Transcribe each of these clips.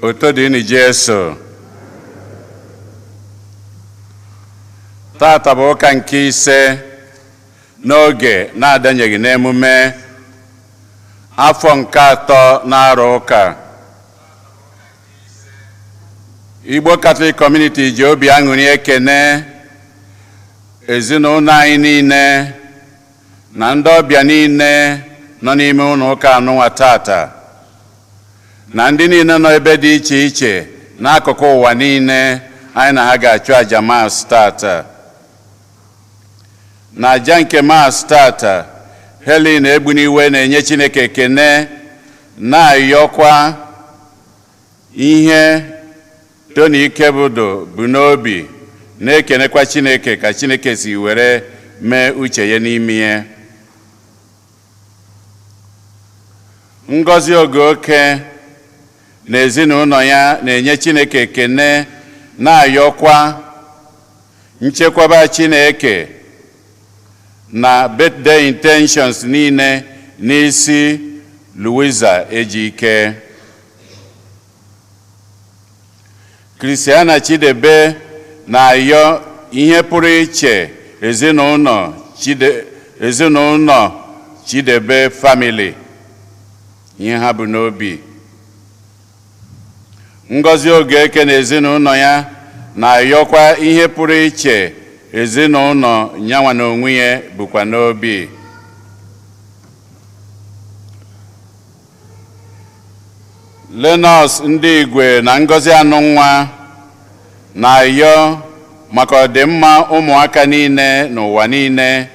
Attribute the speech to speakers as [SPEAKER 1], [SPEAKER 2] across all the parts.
[SPEAKER 1] Otodini Jesu. Tata bụ ụka nke ise n'oge na-adanyeghị n'emume afọ nke atọ na-arụ ụka. Igbo Catholic Community ji obi aṅụrị ekene ezinụlọ anyị niile na ndị ọbịa niile nọ n'ime ụlọ ụka anụnwa tata na ndị niile nọ ebe dị iche iche n'akụkụ ụwa niile anyị na ha ga-achụ aja Mass tata. Na aja nke Mass tata, Helen Egbuniwe na-enye Chineke ekene na-ayọkwa ihe Tony Ikebudo bụ n'obi na-ekenekwa Chineke ka Chineke si were mee uche ya n'ime ya. Ngozi Ogoke na ezinụlọ ya na-enye Chineke ekene na-ayọkwa nchekwaba Chineke na birthday intentions niile n'isi Louisa Ejike. Christiana Chidebe na-ayọ ihe pụrụ iche ezinụlọ Chidebe family ihe ha bụ n'obi. Ngozi Ogeke na ezinụlọ ya na-ayọkwa ihe pụrụ iche ezinụlọ nyanwa na onwe ya bụkwa n'obi. Lenọs ndị Igwe na Ngozi Anụnwa na-ayọ maka ọdịmma ụmụaka niile n'ụwa niile,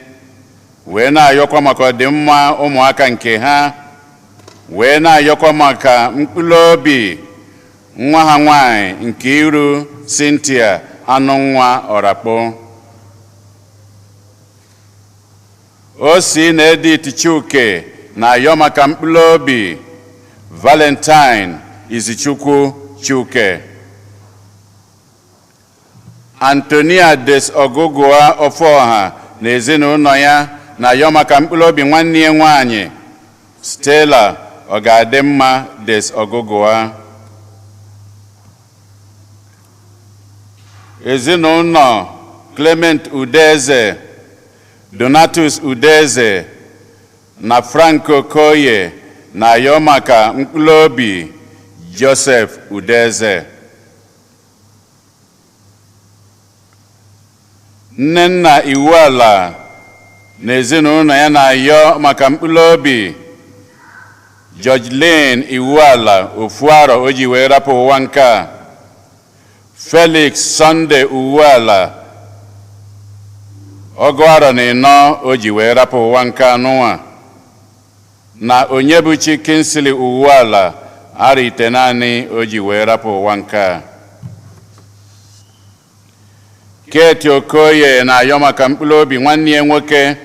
[SPEAKER 1] wee na-ayọkwa maka ọdịmma ụmụaka nke ha, wee na-ayọkwa maka mkpụrụ obi nwa ha nwanyị nke iru Cynthia Anụnwa Ọrakpọ. Osi na Edith Chuke na-ayọ maka mkpụrụ obi Valentine Izichukwu Chuke. Antonia Des Ogugua Ofoha na ezinụlọ ya na-ayọ maka mkpụrụ obi nwanne ya nwanyị Stella Ọgadimma Des Ogugua. Ezinụlọ Clement Udeze, Donatus Udeze na Franco Koye na-ayọ maka mkpụrụ obi Joseph Udeze. Nnenna Iwuala na ezinụlọ ya na-ayọ maka mkpụrụ obi George Lane Iwuala Ofuaro o ji wee rapụ ụwa nke a. Felix Sunday Uwuala Ọgụarọ na ịnọ o ji wee rapụ ụwa nke anụnwa, na Onyebuchi Kingsley Uwuala ara ite naanị o ji wee rapụ ụwa nke a. Kate Okoye na-ayọ maka mkpụrụ obi nwanne ya nwoke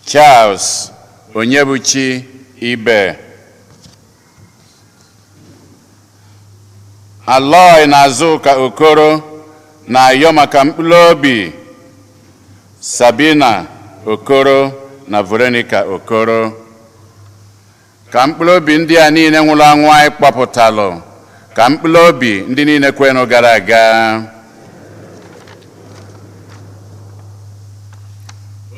[SPEAKER 1] Charles Onyebuchi Ibe. Aloy na Azuka Okoro na-ayọ maka mkpụrụ obi Sabina Okoro na Veronica Okoro. Ka mkpụrụ obi ndị a niile nwụrụ anwụ anyị kpọpụtalụ, ka mkpụrụ obi ndị niile kwenụ gara aga.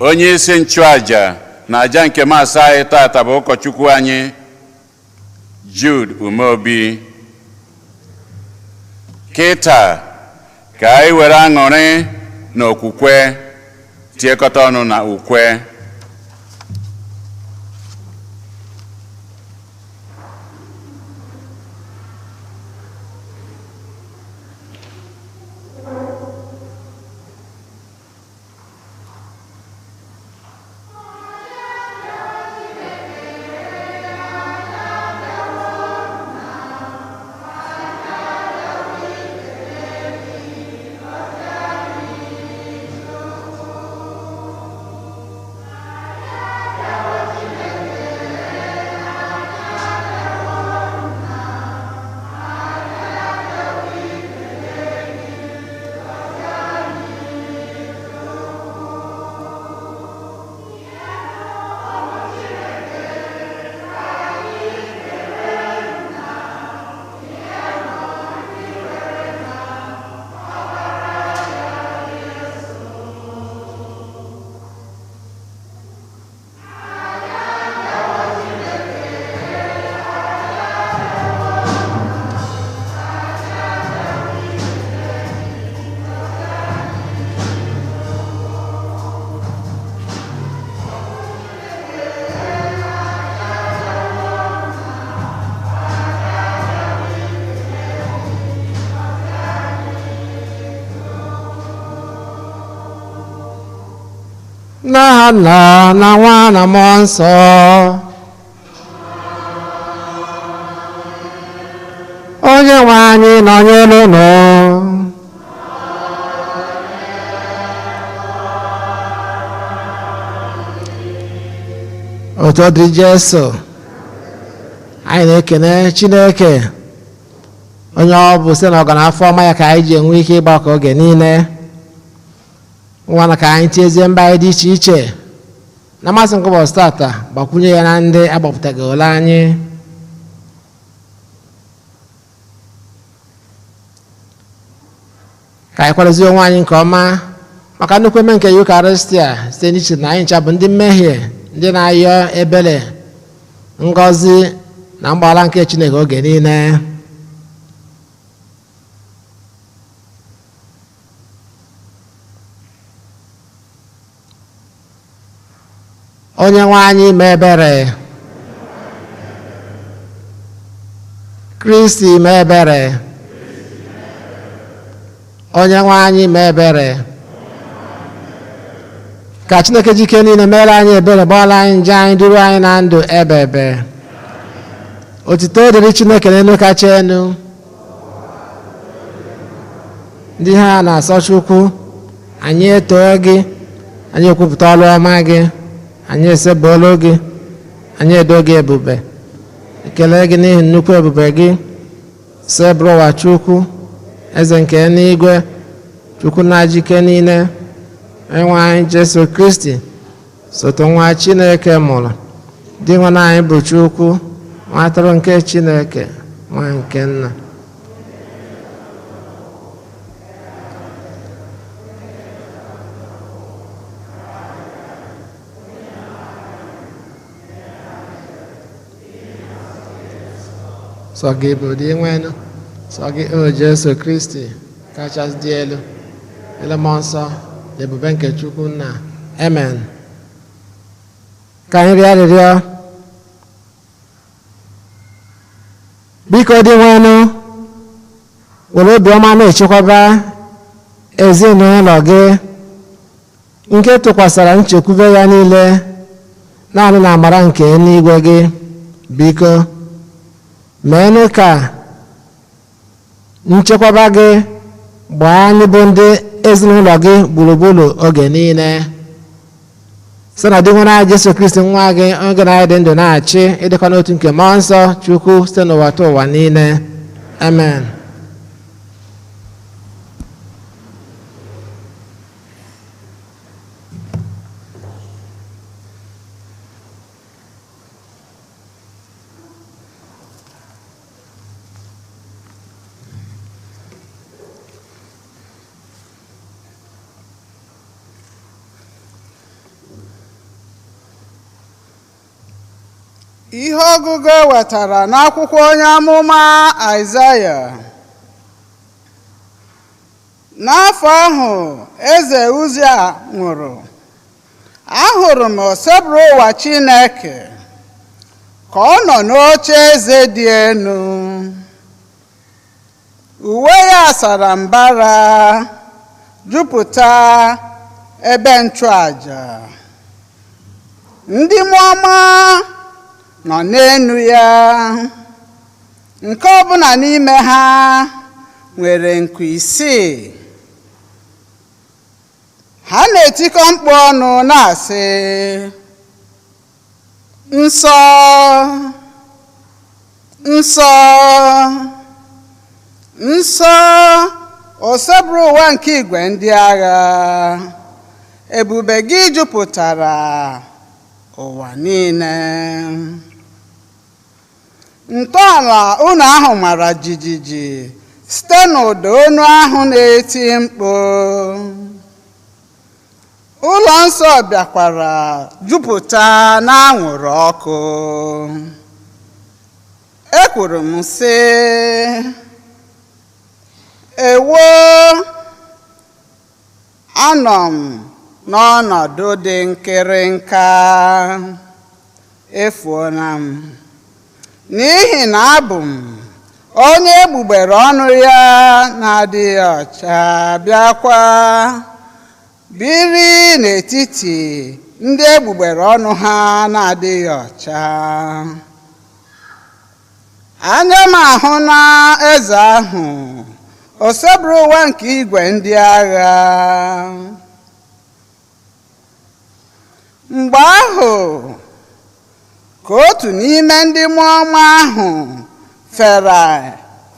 [SPEAKER 1] Onye isi nchụaja na aja nke Mass anyị tata bụ ụkọchukwu anyị Jude Umeobi. Kịta ka anyị were aṅụrị na okwukwe tiekọta ọnụ na ukwe.
[SPEAKER 2] n'aha Nna na Nwa na Mmụọ Nsọ. Onye nwe anyị nọnyere unu. Otu ọ dị Jesu, anyị na-ekene Chineke onye ọ bụ site n'ọganafọ ọma ya ka anyị ji enwe ike ịgbakọ oge niile. Nwana ka anyị tiezie mba anyị dị iche iche na mmasị nke ụbọchị tata, gbakwunye ya na ndị agbapụtaghị ole anyị. Ka anyị kwadozie onwe anyị nke ọma maka nnukwu eme nke Eucharistia site n'iche na anyị ncha bụ ndị mmehie, ndị na-ayọ ebere, ngọzi na mgbaghara nke Chineke oge niile. Onye nwe anyị mee ebere. Kristi mee ebere. Onye nwe anyị mee ebere. Ka Chineke jike niile mere anyị ebere, gbaghara anyị njọ anyị, duru anyị na ndụ ebe ebe. Otito dịrị Chineke n'elu kacha elu. Ndị ha na-asọ Chukwu, anyị etoo gị, anyị ekwupụta ọrụ ọma gị, anyị esebụlụ gị, anyị edo gị ebube. Ekele gị n'ihi nnukwu ebube gị. Sebụrụ ụwa Chukwu, eze nke n'igwe, Chukwu na-ajike niile, enwe anyị Jesu Kristi, soto nwa Chineke mụrụ, dị nwa anyị bụ Chukwu, nwa atụrụ nke Chineke, nwa nke Nna. Sọ gị bụ dị nwenụ, sọ gị o Jesu Kristi kachasị dị elu, ele mmụọ nsọ na ebube nke Chukwu Nna. Amen. Ka anyị rịọ arịrịọ. Biko dị nwenụ, were obiọma na-echekwaba ezinụlọ gị nke tụkwasara nchekwube ya niile naanị na amara nke eluigwe gị. Biko meenụ ka nchekwaba gị gbaa anyị bụ ndị ezinụlọ gị gburugburu oge niile. Site na dị nwe anyị Jesu Kristi nwa gị, oge na anyị dị ndụ na-achị ịdịkọ n'otu nke Mmụọ Nsọ Chukwu site n'ụwa ta ụwa niile. Amen.
[SPEAKER 3] Ihe ọgụgụ ewetara n'akwụkwọ onye amụma Aịzaya. N'afọ ahụ eze Uzia nwụrụ, ahụrụ m osebụrụ ụwa Chineke ka ọ nọ n'oche eze dị elu. Uwe ya sara mbara, jupụta ebe nchụaja. Ndị mmụọ ọma nọ n'elu ya, nke ọbụla n'ime ha nwere nku 6. Ha na-etikọ mkpu ọnụ na-asị, nsọ, nsọ, nsọ, osebụrụ ụwa nke igwe ndị agha. Ebube gị jupụtara ụwa niile. Ntọala unu ahụ mara jijiji site n'ụda onu ahụ na-eti mkpu. Ụlọ nsọ bịakwara jupụta n'anwụrụ ọkụ. Ekwuru m sị, ewo, anọ m n'ọnọdụ dị nkịrịnka, efuola m, n'ihi na abụ m onye egbugbere ọnụ ya na-adịghị ọcha, bịakwa biri n'etiti ndị egbugbere ọnụ ha na-adịghị ọcha. Anya m ahụ na eze ahụ oseburu ụwa nke igwe ndị agha. Mgbe ahụ ka otu n'ime ndị mmụọ ọma ahụ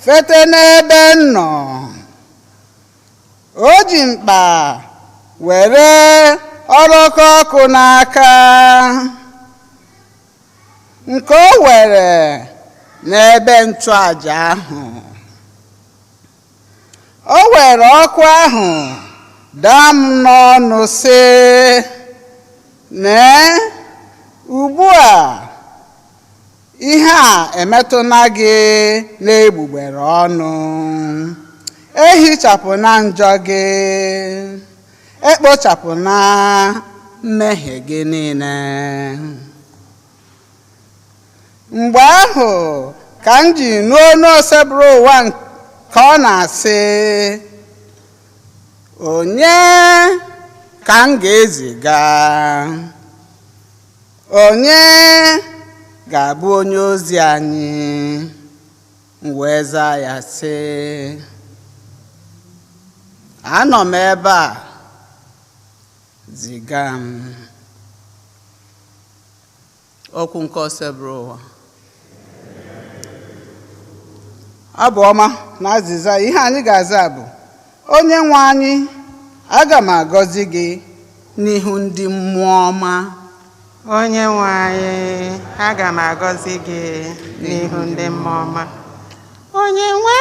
[SPEAKER 3] fete n'ebe m nọ. O ji mkpa were ọrụkọ ọkụ n'aka nke o were n'ebe nchụaja ahụ. O were ọkụ ahụ daa m n'ọnụ sị, "Nee, ugbu a ihe a emetụla gị n'egbugbere ọnụ, ehichapụna njọ gị, ekpochapụna mmehie gị niile." Mgbe ahụ ka m ji nụ olu oseburu ụwa ka ọ na-asị, "Onye ka m ga-eziga? Onye ga-abụ onye ozi anyị?" M wee zaa ya sị, "Anọ m ebe a, ziga m." Okwu nke oseburu ụwa. Abụ ọma na azịza ihe anyị ga-aza bụ, "Onye nwe anyị, aga m agọzi gị n'ihu ndị mmụọ ọma."
[SPEAKER 4] Onye nwe anyị, aga m agọzi gị n'ihu ndị mmụọ ọma. Onye nwe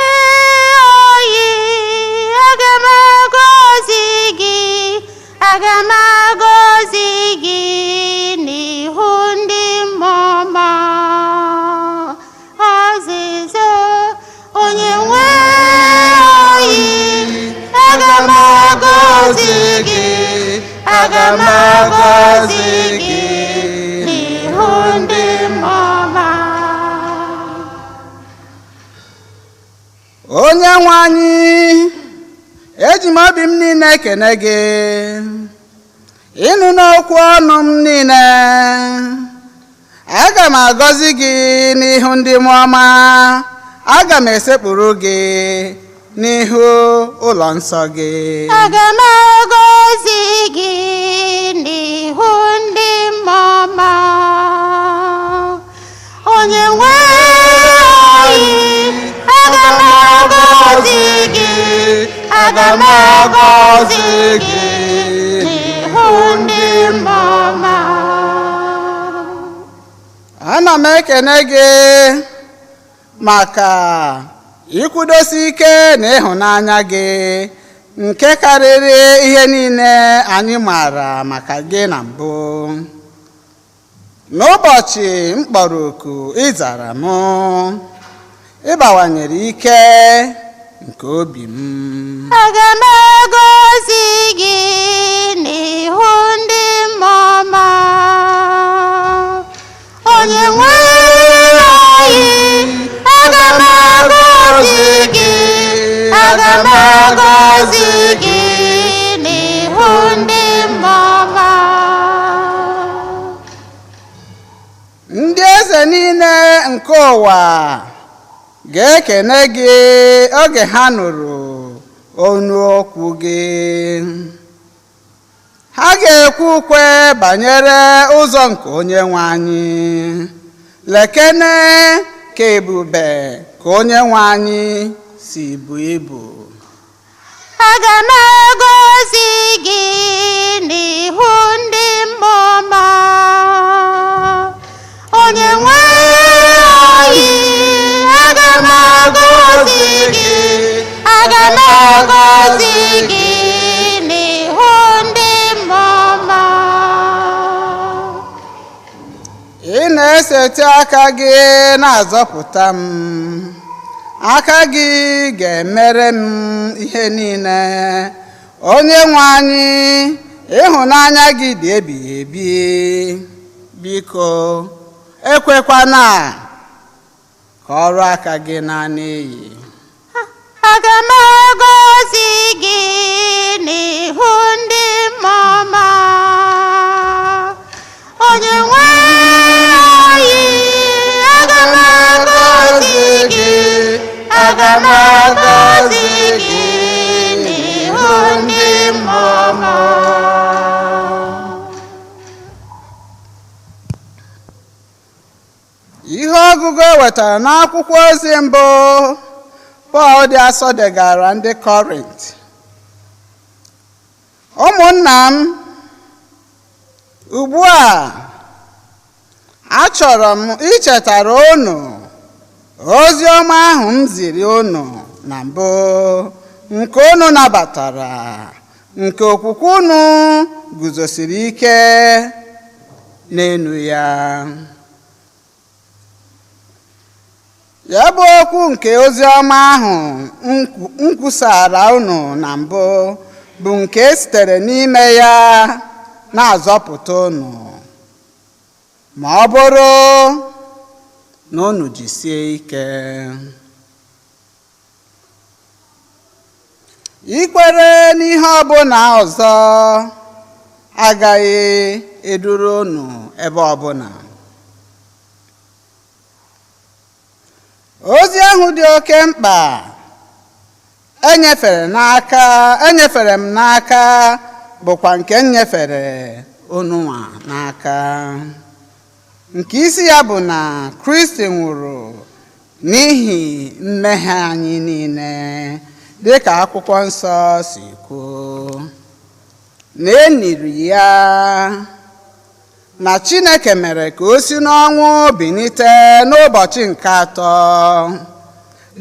[SPEAKER 4] anyị, aga m agọzi gị, aga m agọzi gị n'ihu ndị mmụọ ọma. Azịza: onye nwe anyị, aga m agọzi gị, aga m agọzi gị n'ihu ndị mmụọ ọma.
[SPEAKER 3] Onye nwe anyị, eji m obi m niile ekene gị, ịnụ n'okwu ọnụ m niile. Aga m agọzi gị n'ihu ndị mmụọ ọma, aga m esekpuru gị n'ihu ụlọ nsọ gị.
[SPEAKER 4] Aga m agọzi gị n'ihu ndị mmụọ ọma. Onye nwe anyị, aga m agọzi gị, aga m agọzi gị n'ihu ndị mmụọ ọma.
[SPEAKER 3] Ana m ekene gị maka ikwudosi ike na ịhụnanya gị nke karịrị ihe niile anyị maara maka gị na mbụ. N'ụbọchị m kpọrọ oku ịzara m, ịbawanyere ike nke obi m.
[SPEAKER 4] Aga m agọzi gị n'ihu ndị mmụọ ọma. Onye nwe anyị, aga m agọzi gị, aga m agọzi gị n'ihu ndị mmụọ ọma.
[SPEAKER 3] Ndị eze niile nke ụwa ga-ekene gị oge ha nụrụ ọnụ okwu gị. Ha ga-ekwu ukwe banyere ụzọ nke onye nwe anyị. Lekene ka ebube ka onye nwe anyị si bụ ibu.
[SPEAKER 4] Aga m agọzi gị n'ihu ndị mmụọ ọma. Onye nwe anyị, aga m agọzi gị, aga m agọzi gị n'ihu ndị mmụọ ọma.
[SPEAKER 3] Ị na-eseti aka gị na-azọpụta m. Aka gị ga-emere m ihe niile. Onye nwe anyị, ịhụnanya gị dị ebighị ebi. Biko ekwekwana ka ọrụ aka gị naa n'iyi.
[SPEAKER 4] Aga m agọzi gị n'ihu ndị mmụọ ọma.
[SPEAKER 3] m agọzi gị n'ihu ndị mmụọ. Ihe ọgụgụ e wetara n'akwụkwọ ozi mbụ Pọl dị asọ degara ndị Kọrint. Ụmụnna m, ugbu a achọrọ m ichetara unu ozi ọma ahụ m ziri unu na mbụ, nke unu nabatara, nke okwukwe unu guzosiri ike n'elu ya. Ya bụ okwu nke ozi ọma ahụ m kwusara unu na mbụ bụ nke sitere n'ime ya na-azọpụta unu, ma ọ bụrụ na unu jisie ike. Ikwere n'ihe ọbụla ọzọ agaghị eduru unu ebe ọbụla. Ozi ahụ dị oke mkpa enyefere m n'aka bụkwa nke nyefere ununwa n'aka, nke isi ya bụ na Kristi nwụrụ n'ihi mmehie anyị niile, dịka akwụkwọ nsọ si kwuo, na eniri ya, na Chineke mere ka o si n'ọnwụ bilite n'ụbọchị nke atọ,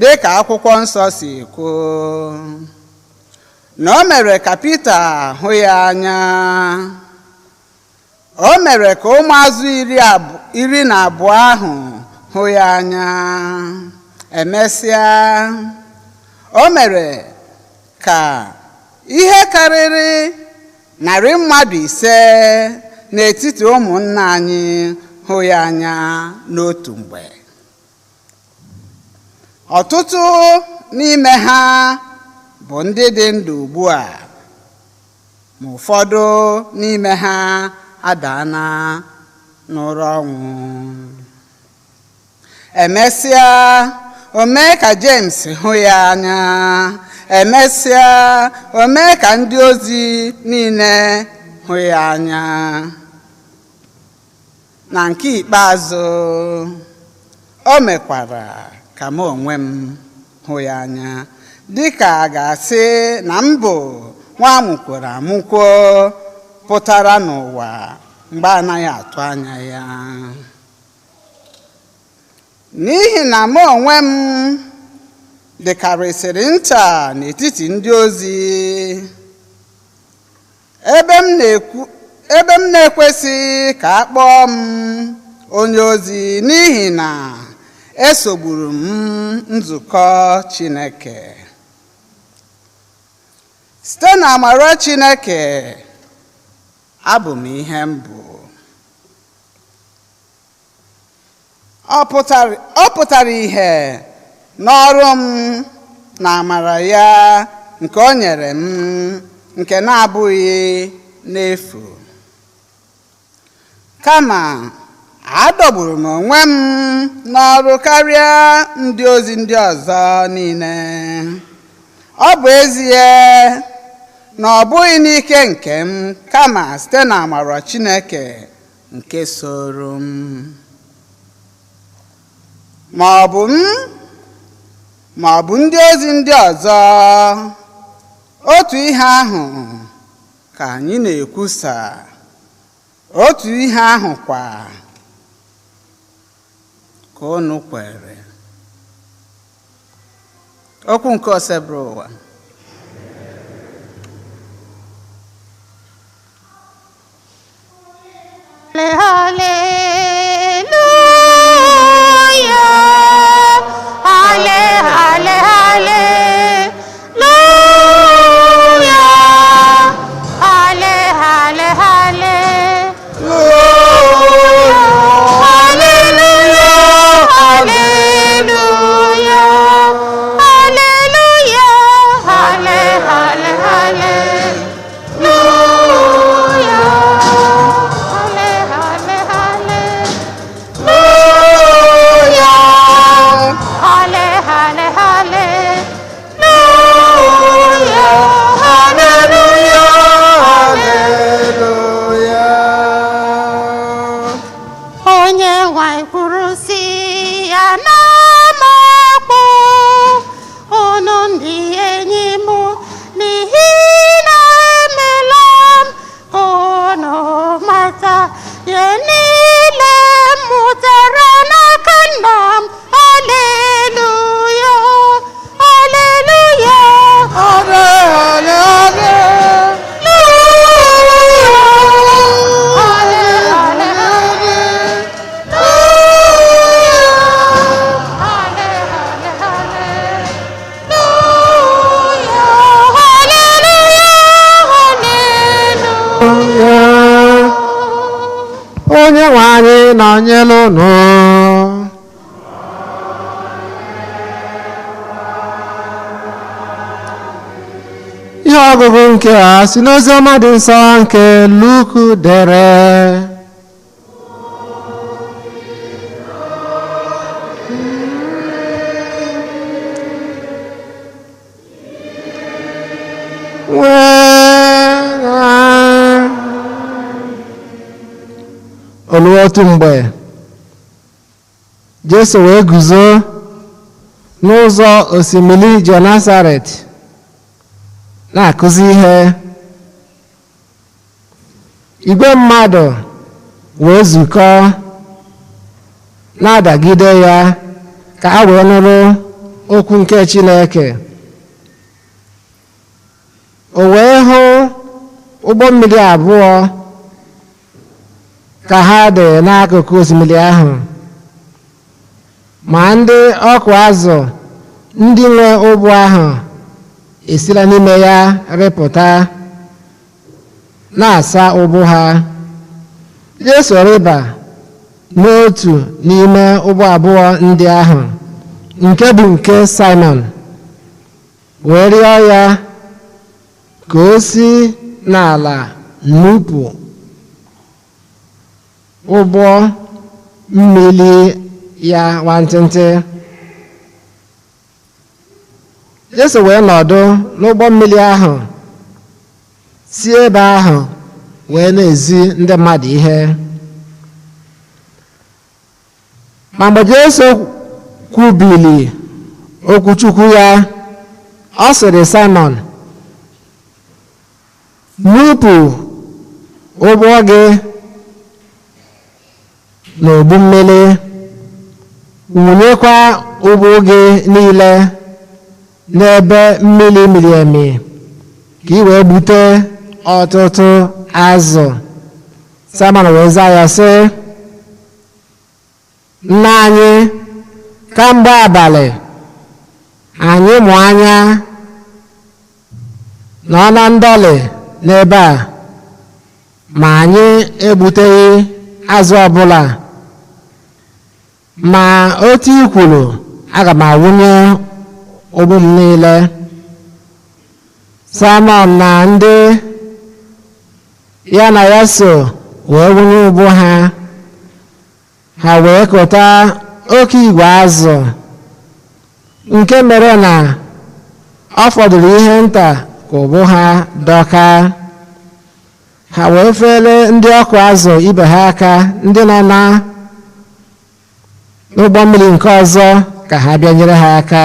[SPEAKER 3] dịka akwụkwọ nsọ si kwuo, na o mere ka Pita hụ ya anya, o mere ka ụmụazụ 12 ahụ hụ ya anya, emesịa o mere ka ihe karịrị 100 mmadụ 5 n'etiti ụmụnna anyị hụ ya anya n'otu mgbe. Ọtụtụ n'ime ha bụ ndị dị ndụ ugbu a, ma ụfọdụ n'ime ha adaana n'ụra ọnwụ. Emesịa o mee ka James hụ ya anya, emesịa o mee ka ndị ozi niile hụ ya anya. Na nke ikpeazụ o mekwara ka m onwe m hụ ya anya, dịka a ga-asị na m bụ nwa amụkworo amụkwo pụtara n'ụwa mgbe anaghị atụ anya ya. N'ihi na m onwe m dịkarịsịrị nta n'etiti ndị ozi, ebe m na-ekwesị ka a kpọọ m onye ozi, n'ihi na esogburu m nzukọ Chineke. Site na amara Chineke abụ m ihe m bụ. Ọ pụtara ihe n'ọrụ m na amara ya nke o nyere m, nke na-abụghị n'efu, kama adọgburu m onwe m n'ọrụ karịa ndị ozi ndị ọzọ niile. Ọ bụ ezie na ọ bụghị n'ike nke m, kama site na amara Chineke nke soro m. Ma ọ bụ ndị ozi ndị ọzọ, otu ihe ahụ ka anyị na-ekwusa, otu ihe ahụ kwa ka unu kwere. Okwu nke Osebere ụwa.
[SPEAKER 2] nwe anyị nọnyere unu. Ihe ọgụgụ nke a si n'oziọma dị nsọ nke Luku dere. Olu otu mgbe Jesu wee guzo n'ụzọ osimiri Genesaret na-akụzi ihe. Igwe mmadụ wee zukọ na-adagide ya ka ha wee nụrụ okwu nke Chineke. O wee hụ ụgbọ mmiri abụọ ka ha dị n'akụkụ osimiri ahụ, ma ndị ọkụ azụ ndị nwe ụgbọ ahụ esila n'ime ya rịpụta na-asa ụgbọ ha. Jesu rịba n'otu n'ime ụgbọ abụọ ndị ahụ, nke bụ nke Simon, wee rịọ ya ka o si n'ala nupụ ụgbọ mmiri ya nwantịntị. Jesu wee nọdụ n'ụgbọ mmiri ahụ, si ebe ahụ wee na-ezi ndị mmadụ ihe. Ma mgbe Jesu kwubili okwuchukwu ya, ọ sịrị Simon, nupụ ụgbọ gị n'ogbu mmiri, wụnyekwa ụgbọ gị niile n'ebe mmiri miri emi, ka ị wee gbute ọtụtụ azụ. Simon wee zaa ya sị, nna anyị, kamgbe abalị anyị mụ anya nọ na ndọlị n'ebe a, ma anyị egbuteghị azụ ọbụla. Ma otu i kwuru, aga m awụnye ụgbụ m niile. Simon na ndị ya na ya so wee wụnye ụgbụ ha. Ha wee kụta oke igwe azụ, nke mere na ọ fọdụrụ ihe nta ka ụgbụ ha dọka. Ha wee fere ndị ọkụ azụ ibe ha aka, ndị nọ n'ụgbọ mmiri nke ọzọ, ka ha bịa nyere ha aka.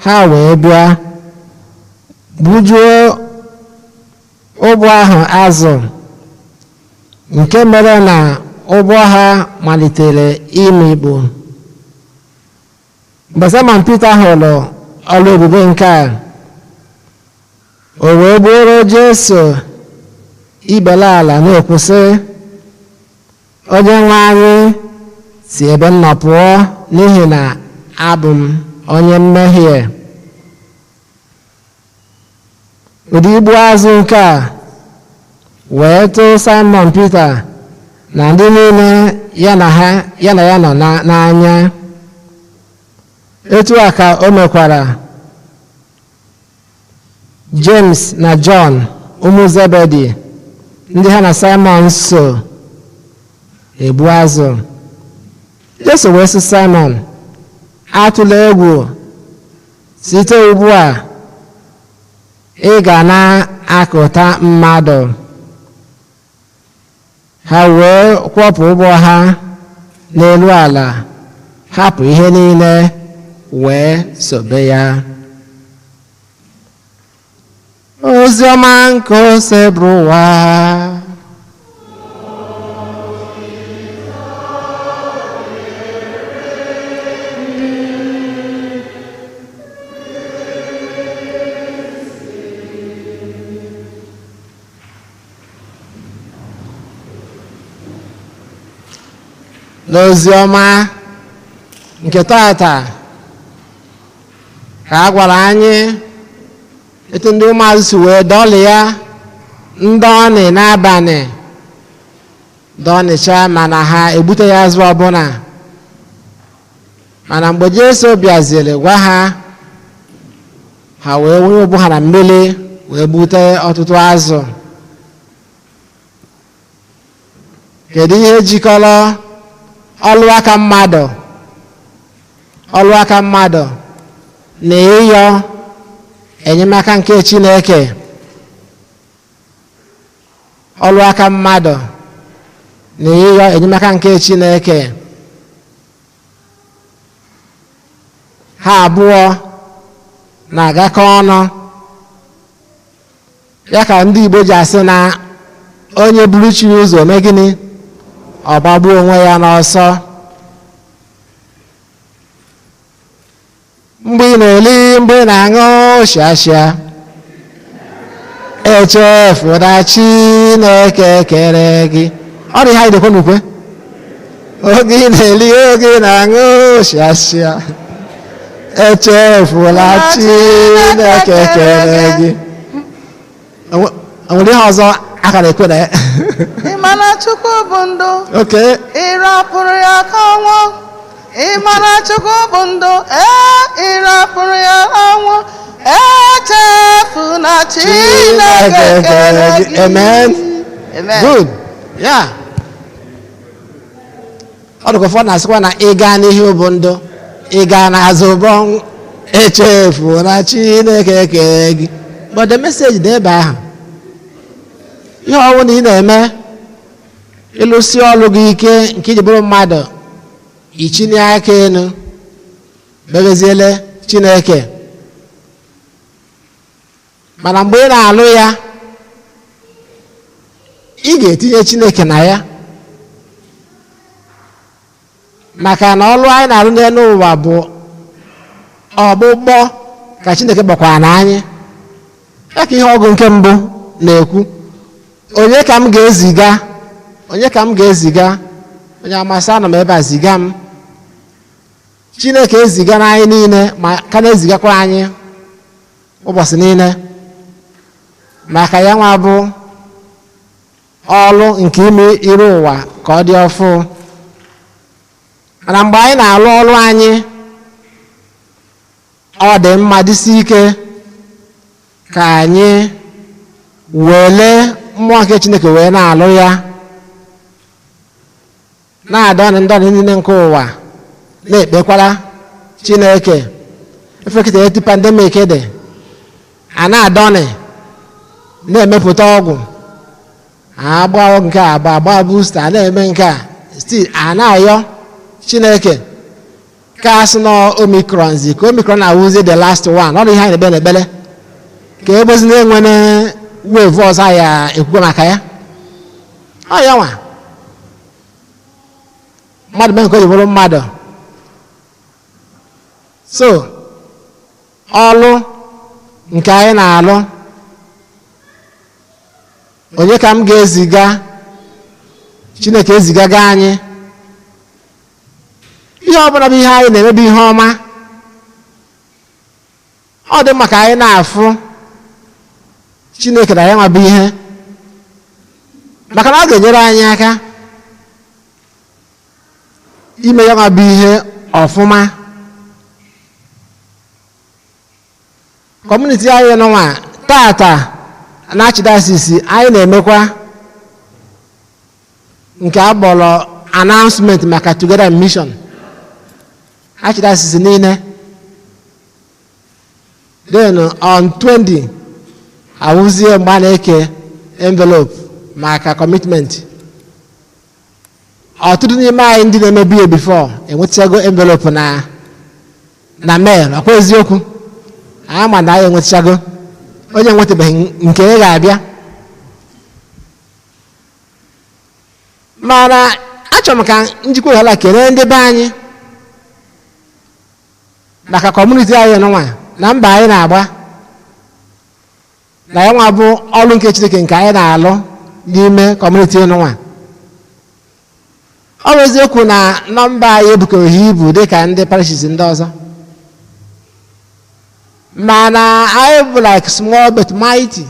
[SPEAKER 2] Ha wee bịa bujuo ụgbọ ahụ azụ, nke mere na ụgbọ ha malitere imikpu. Mgbe Simon Peter hụrụ ọrụ ebube nke a, o wee gbuoro Jesu ibela ala na-ekwu sị, Onyenwe anyị, si ebe m nọ pụọ, n'ihi na abụ m onye mmehie. Ụdị igbu azụ nke a wee tụ Simon Peter na ndị niile ya na ya nọ n'anya. Etu a ka o mekwara James na John, ụmụ Zebedi, ndị ha na Simon so egbu azụ. Jesu wee sị Simon, atụla egwu, site ugbu a ị ga na-akụta mmadụ. Ha wee kwọpụ ụgbọ ha n'elu ala, hapụ ihe niile wee sobe ya. Oziọma nke ose bụrụ ụwa. N'oziọma nke tata ka a gwara anyị etu ndị ụmụazụ si wee dọlịa ndị ọnị n'abalị dọnịcha mana ha egbute ya azụ ọbụla. Mana mgbe Jesu bịaziri gwa ha, ha wee wụnye ụgbụ ha na mmiri wee gbute ọtụtụ azụ. Kedu ihe jikọrọ ọlụ aka mmadụ na ịyọ enyemaka nke Chineke? Ọlụ aka mmadụ na ịyọ enyemaka nke Chineke, ha abụọ na-agakọ ọnụ. Ya ka ndị Igbo ji asị na onye buru chi ụzọ mee gịnị? Ọ gbagbuo onwe ya n'ọsọ. Mgbe ị na-eli, mgbe ị na-aṅụ shịashịa, echefula Chineke kere gị. Ọ dị ha idekwe n'ukwe. Oge ị na-eli, oge ị na-aṅụ shịashịa, echefula Chineke kere gị. Onwere ihe ọzọ aka na-ekwe na ya?
[SPEAKER 3] Ịmana Chukwu bụ ndụ.
[SPEAKER 2] Okay.
[SPEAKER 3] Ịrapụrụ ya ka ọ nwụọ. Ịmana Chukwu bụ ndụ. Ịrapụrụ ya ka ọ nwụọ. Echefula Chineke kere gị.
[SPEAKER 2] Amen.
[SPEAKER 3] Amen.
[SPEAKER 2] Good. Yeah. Ọ dịkwa ụfọdụ na-asịkwa na ịga n'ihe bụ ndụ, ịga n'azụ bụ echefula Chineke kere gị. But the message dị ebe ahụ. Ihe ọwụ na ị na-eme ịlụsi ọlụ gị ike nke iji bụrụ mmadụ, ichini aka elu bebeziele Chineke. Mana mgbe ị na-alụ ya, ị ga-etinye Chineke na ya, maka na ọlụ anyị na-alụ n'elu ụwa bụ ọgbụgbọ ka Chineke gbakwara na anyị. Ya ka ihe ọgụ nke mbụ na-ekwu, onye ka m ga-eziga? Onye ka m ga-eziga? Onye amasị anọ m ebe a, ziga m. Chineke eziga na anyị niile, ma ka na-ezigakwa anyị ụbọchị niile, maka ya nwa bụ ọlụ nke ime iru ụwa ka ọ dị ọfụ. Mana mgbe anyị na-alụ ọlụ anyị, ọ dị mma dịsi ike ka anyị wele mmụọ nke Chineke wee na-alụ ya, na-adọnị ndọnị niile nke ụwa, na-ekpekwara Chineke. Efekịta etu pandemic dị, a na-adọnị, na-emepụta ọgwụ, agba nke a agba booster, a na-eme nke a, still a na-ayọ Chineke ka asị na Omicron zi, ka Omicron na-awụzi the last one. Ọ dị ihe anyị na-ebe n'ebele ka ebozi na-enwene wave ọzọ ya ekwukwe maka ya. Ọ ya nwa mmadụ mee nke o ji bụrụ mmadụ. So ọlụ nke anyị na-alụ, onye ka m ga-eziga? Chineke ezigaga anyị. Ihe ọbụla bụ ihe anyị na-emebi ihe ọma, ọ dị maka anyị na-afụ Chineke na ya nwa bụ ihe, maka na ọ ga-enyere anyị aka ime ya nwa bụ ihe ọfụma. Kọmuniti anyị nọnwa tata na Archdiocese anyị na-emekwa nke a kpọrọ announcement maka Together in Mission. Archdiocese niile, then on 20 awụzie mgbe a na-eke envelope maka commitment. Ọtụtụ n'ime anyị ndị na-emebi ya before enwetago envelope na mail. Ọkwa eziokwu? Anyị ma na anyị enwetago. Onye nwetabeghị nke ị ga-abịa. Mana achọrọ m ka njikwa ohala kelee ndị be anyị maka kọmuniti anyị nwa na mba anyị na-agba, na ya nwa bụ ọrụ nke Chineke nke anyị na-alụ n'ime kọmuniti nwa. Ọ bụ eziokwu na nọmba anyị ebukọghị ibu dịka ndị parishes ndị ọzọ, mana anyị bụ like small but mighty.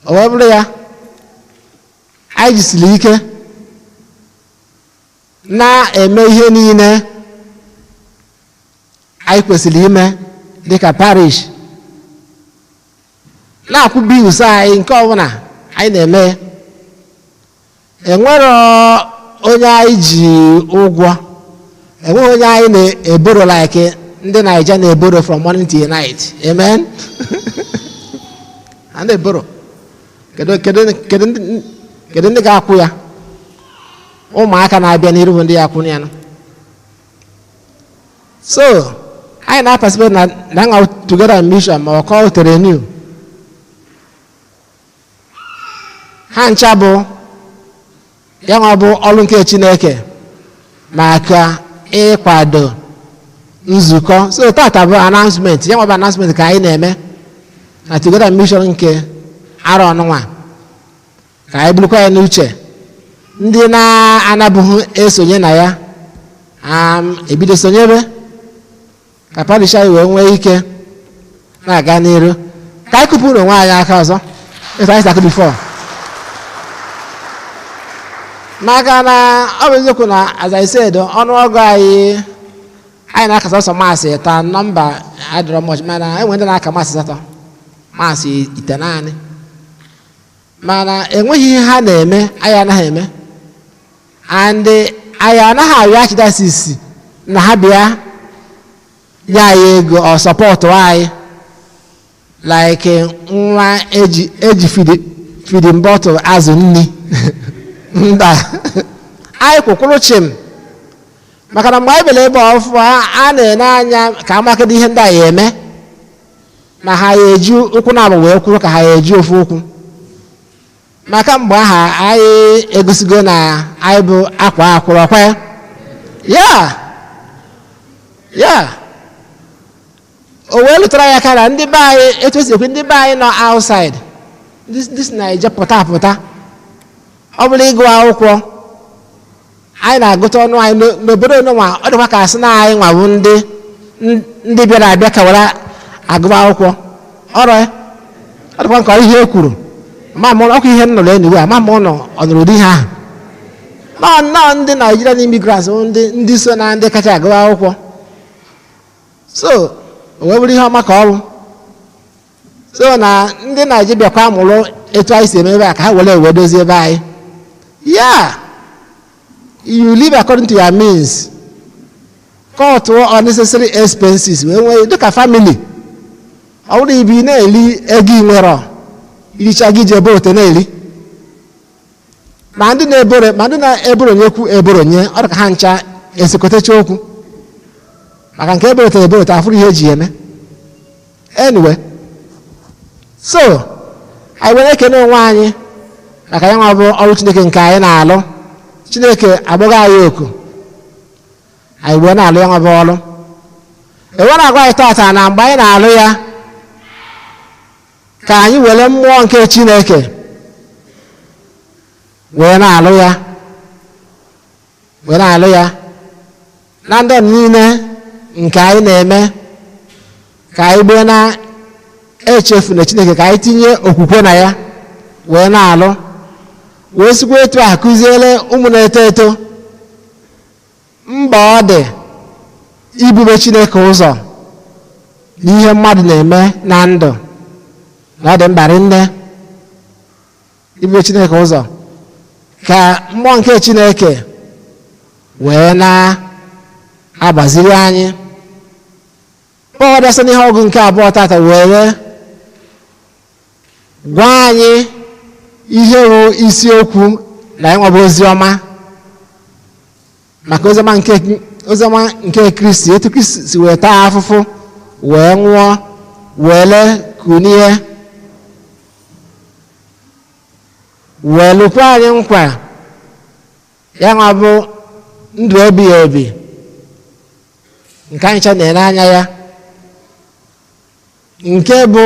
[SPEAKER 2] O wee bụrụ ya anyị jisiri ike na-eme ihe niile anyị kwesịrị ime dịka parish, na-akwụ bills anyị nke ọbụla anyị na-eme. Enwere onye anyị ji ụgwọ, enweghị onye anyị na-eboro like ndị Naija na-eboro from morning till night. Amen. A na-eboro. Kedu ndị ga-akwụ ya? Ụmụaka na-abịa n'iru bụ ndị ya akwụ ya. So anyị na-participate na Hang Together mission ma ọ call to renew. Ha ncha bụ ya nwa bụ ọrụ nke Chineke maka ịkwado nzukọ. So tata bụ announcement, ya nwa bụ announcement ka anyị na-eme na Together mission nke arọ ọnụnwa, ka anyị burukwa ya n'uche. Ndị na-anabụghị esonye na ya ebido sonyebe ka parish anyị wee nwee ike na-aga n'iru. Ka anyị kụpụrụ onwe anyị aka ọzọ etu anyị sakụ before. Maka na ọ bụ eziokwu na as I said, ọnụọgụ anyị na-akasa ọsọ maasị taa, nọmba adịrọ much, mana enwe ndị na-aka maasị asatọ, maasị ite naanị, mana enweghị ihe ha na-eme anyị anaghị eme, and anyị anaghị arịọ archdiocese na ha bịa nye anyị ego ọ sọpọtụ anyị like nwa eji feeding bottle azụ nni. Mba, anyị kwụkwụrụ chim, maka na mgbe anyị bịara ebe ọfụ a na-ene anya ka amakịda ihe ndị anyị eme, ma ha ya eji ụkwụ na-abụ wee kwuru ka ha ya eji ofu ụkwụ. Maka mgbe aha anyị egosigo na anyị bụ akwa akwụrụ ọkwa ya o wee lụtara ya ka na ndị be anyị etu esi ekwe ndị be anyị nọ outside this Naija pụta ọ bụla ịgụ akwụkwọ anyị na-agụta ọnụ anyị n'obodo nwa, ọ dịkwa ka asị na anyị nwa bụ ndị bịara abịa kawara agụba akwụkwọ ọrụ. Ọ dịkwa nke ihe e kwuru ọkụ ihe nnụrụ enyiwe a ma ụlọ ọ nụrụ ụdị ihe ahụ. Nọọ ndị Nigerian immigrants ndị so na ndị kacha agụba akwụkwọ. So o wee bụrụ ihe ọma ka ọrụ. So na ndị Naịjirịa bịakwa mụrụ etu anyị si eme ebe a ka ha were dozie ebe anyị. Yeah, you live according to your means. Cut unnecessary expenses wee nwee dịka family. Ọ bụrụ ibi na-eli ego nwere iricha gị ji eboro na-eri, ma ndị na-eboro nyekwu eboro nye, ọ dịka ha ncha esekotecha okwu, maka nke eborote afụrụ ihe eji eme. Anyway, so anyị were ekene onwe anyị maka ya nwa bụ ọrụ Chineke nke anyị na-alụ. Chineke agbọghọ anyị oku, anyị wee na-alụ ya nwa bụ ọrụ. Ewe na-agwa anyị tata na mgbe anyị na-alụ ya, ka anyị were mmụọ nke Chineke wee na-alụ ya na ndụ niile nke anyị na-eme, ka anyị gbee na-echefu na Chineke, ka anyị tinye okwukwe na ya wee na-alụ, wee sikwa etu a kụziere ụmụ na-eto eto mba ọ dị ibube Chineke ụzọ n'ihe mmadụ na-eme na ndụ, na ọ dị mkpa nne ibube Chineke ụzọ, ka mmụọ nke Chineke wee na-agbaziri anyị. Pọl dasa n'ihe ọgụ nke abụọ tata were gwa anyị ihe bụ isiokwu na ịnwabụ oziọma, maka oziọma nke Kristi, etu Kristi si wee taa afụfụ wee nwụọ were kunie wee lụkwa anyị nkwa ya nwa bụ ndụ ebighị ebi nke anyị cha na-ere anya ya, nke bụ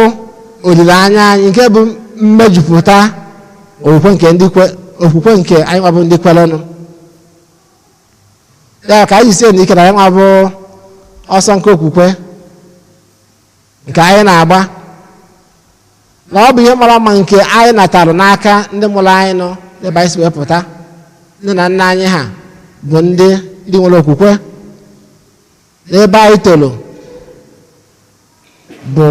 [SPEAKER 2] olileanya anyị, nke bụ mmejupụta okwukwe nke anyị nwa bụ ndị kwerenụ. Ya ka anyị sie n'ike na anyị nwa bụ ọsọ nke okwukwe nke anyị na-agba, na ọ bụ ihe mara mma nke anyị natara n'aka ndị mụrụ anyị nọ ebe anyị si wee pụta nne na nna anyị ha bụ ndị nwere okwukwe. N'ebe anyị toro bụ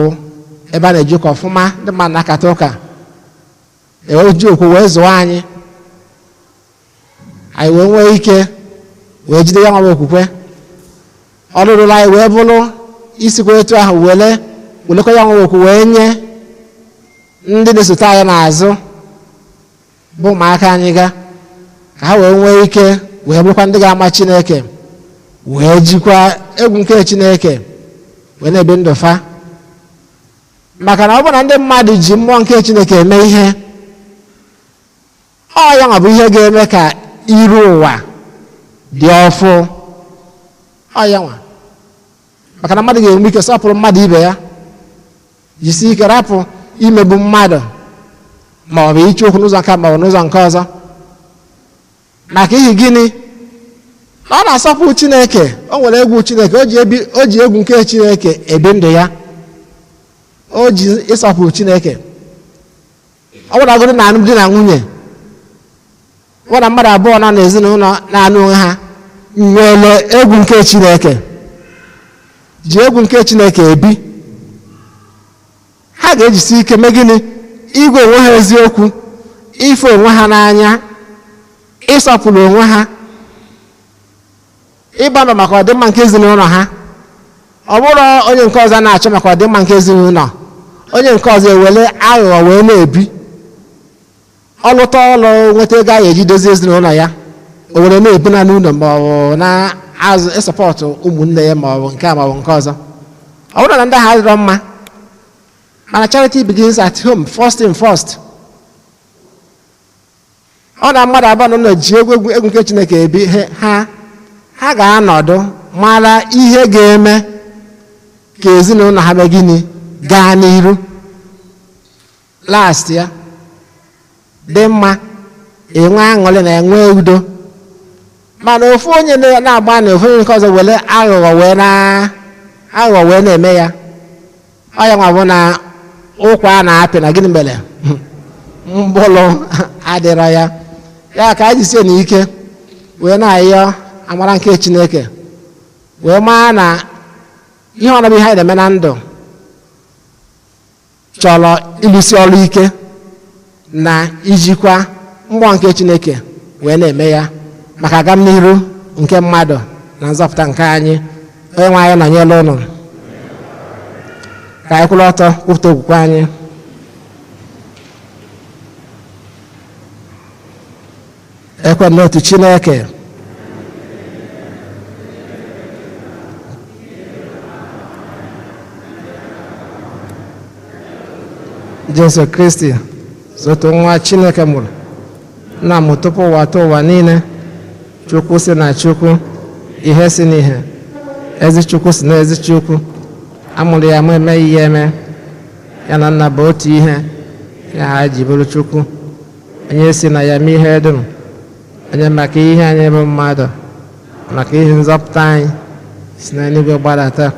[SPEAKER 2] ebe a na-ejikọ ọfụma, ndị mmadụ na-akata ụka, ji okwu wee zụọ anyị wee nwee ike wee jide ya nwa okwukwe. Ọ rụrụla anyị wee bụrụ isikwa etu ahụ welekwa ya nwa okwu wee nye ndị na-esote anyị n'azụ bụ ụmụaka anyị ga ka ha wee nwee ike wee bụrụkwa ndị ga-ama Chineke wee jikwa egwu nke Chineke wee na-ebi ndụ fa. Maka na ọ bụrụ na ndị mmadụ ji mmụọ nke Chineke eme ihe, ọ ya nwa bụ ihe ga-eme ka iru ụwa dị ọfụ. Ọ ya nwa, maka na mmadụ ga-enwe ike sọpụrụ mmadụ ibe ya, jisi ike rapụ imegbu mmadụ ma ọ bụ iche okwu n'ụzọ nke ma ọ bụ n'ụzọ nke ọzọ. Maka ihi gịnị? Na ọ na-asọpụrụ Chineke, o nwere egwu Chineke, o ji egwu nke Chineke ebi ndụ ya, o ji ịsọpụrụ Chineke. Ọ bụrụgodi na alụmdi na nwunye, ọ na mmadụ abụọ nọ n'ezinụlọ na-anụ onwe ha nwere egwu nke Chineke, ji egwu nke Chineke ebi, ha ga-ejisi ike mee gịnị? Igwe onwe ha eziokwu, ife onwe ha n'anya, ịsọpụrụ onwe ha, ịgba mbọ maka ọdịmma nke ezinụlọ ha. Ọ bụrụ onye nke ọzọ na-achọ maka ọdịmma nke ezinụlọ, onye nke ọzọ ewere aghụghọ wee na-ebi, ọlụta ọlụ nweta ego ahụ eji dozie ezinụlọ ya, o were na-ebu na n'ụlọ ma ọ bụ na-azụ ịsọpọtụ ụmụnne ya ma ọ bụ nke a ma ọ bụ nke ọzọ. Ọ bụrụ na ndị ahụ adịrọ mma, mana charity begins at home, first and first. Ọ na mmadụ abụọ nọ ji egwu nke Chineke ebi ha ga-anọdụ mara ihe ga-eme ka ezinụlọ ha mee gịnị? Gaa n'iru, last ya dị mma, enwe aṅụrị na enwe udo. Mana ofu onye na-agba na ofu onye nke ọzọ were aghụghọ wee na-eme ya, ọ ya nwa bụ na ụkwa a na-apị na gịnị mere mgbụlụ adịrọ ya. Ya ka anyị jisie n'ike wee na-ayọ amara nke Chineke, wee maa na ihe ọnọdụ ihe anyị na-eme na ndụ chọrọ ịlụsi ọrụ ike na ijikwa mmụọ nke Chineke wee na-eme ya maka agamnihu nke mmadụ na nzọpụta nke anyị. Onye nwe anyị nọnyere ụnụ. Ka anyị kwụrụ ọtọ kwupụta okwukwe anyị. Ekwela otu Chineke, Jesu Kristi, sotu nwa Chineke mụrụ, na mụ tupu ụwa atọ ụwa niile, Chukwu si na Chukwu, ihe si n'ihe, ezi Chukwu si na ezi Chukwu, amụrụ ya mụ emeghị ya eme, ya na nna bụ otu ihe, ya ha ji bụrụ Chukwu, onye si na ya mee ihe dum, onye maka ihe anyị bụ mmadụ, maka ihe nzọpụta anyị si na eluigwe gbadata,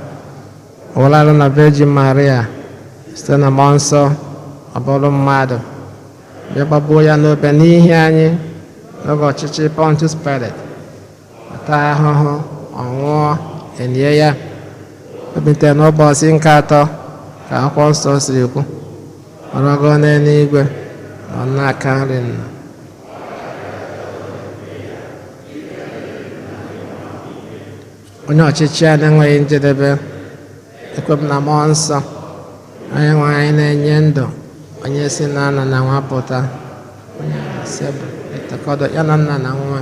[SPEAKER 2] ọwụlalụ na Virgin Maria site na mmụọ nsọ, ọ bụrụ mmadụ, bịa gbagbuo ya n'obe n'ihi anyị n'oge ọchịchị Pontius Pilate, taa ahụhụ, ọ nwụọ, elie ya, o bilitere n'ụbọchị nke atọ ka akwụkwọ nsọ siri kwu, ọrọgo n'eluigwe, ọ n'aka nri Nna. Onye ọchịchị a na-enweghị njedebe, ekwem na mmụọ nsọ, onye nwe anyị na-enye ndụ, onye si na nna na nwa pụta, onye si etekọdọ ya na nna na nwa,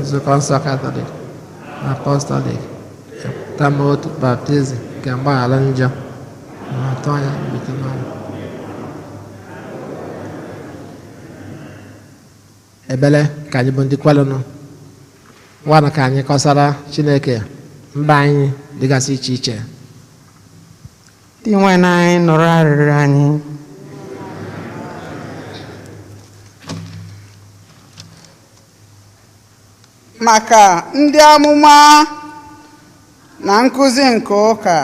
[SPEAKER 2] nzukọ nsọ Katọlik na Apọstọlik, epụta m otu baptizim nke mgbaghara njọ, na atọ anya mbite n'ọnwụ. Ebele ka anyị bụ ndị kwelụnụ, nwanụ ka anyị kọsara Chineke mba anyị dịgasị iche iche.
[SPEAKER 5] Dị nwe na anyị nụrụ arịrịọ anyị.
[SPEAKER 3] Maka ndị amụma na nkụzi nke ụka,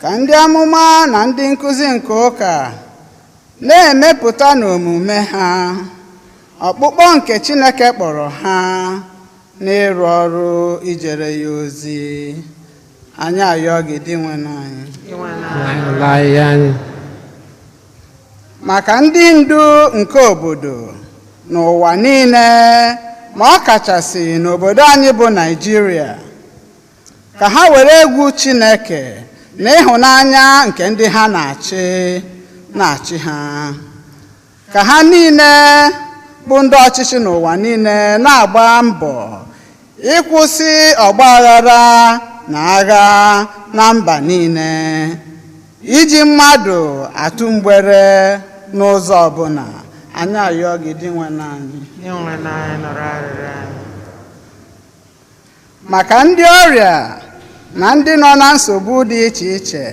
[SPEAKER 3] ka ndị amụma na ndị nkụzi nke ụka na-emepụta n'omume ha ọkpụkpọ nke Chineke kpọrọ ha n'ịrụ ọrụ ijere ya ozi. Anyị ayọ gị dị nwenwe anyị. Maka ndị ndu nke obodo n'ụwa niile, ma ọ kachasị n'obodo anyị bụ Naịjirịa, ka ha were egwu Chineke na ịhụnanya nke ndị ha na-achị ha, ka ha niile bụ ndị ọchịchị n'ụwa niile na-agba mbọ ịkwụsị ọgba aghara na agha na mba niile, iji mmadụ atụ mgbere n'ụzọ ọbụla. Anyị ayọ gị dị nwenwe anyị. Maka ndị ọrịa na ndị nọ na nsogbu dị iche iche,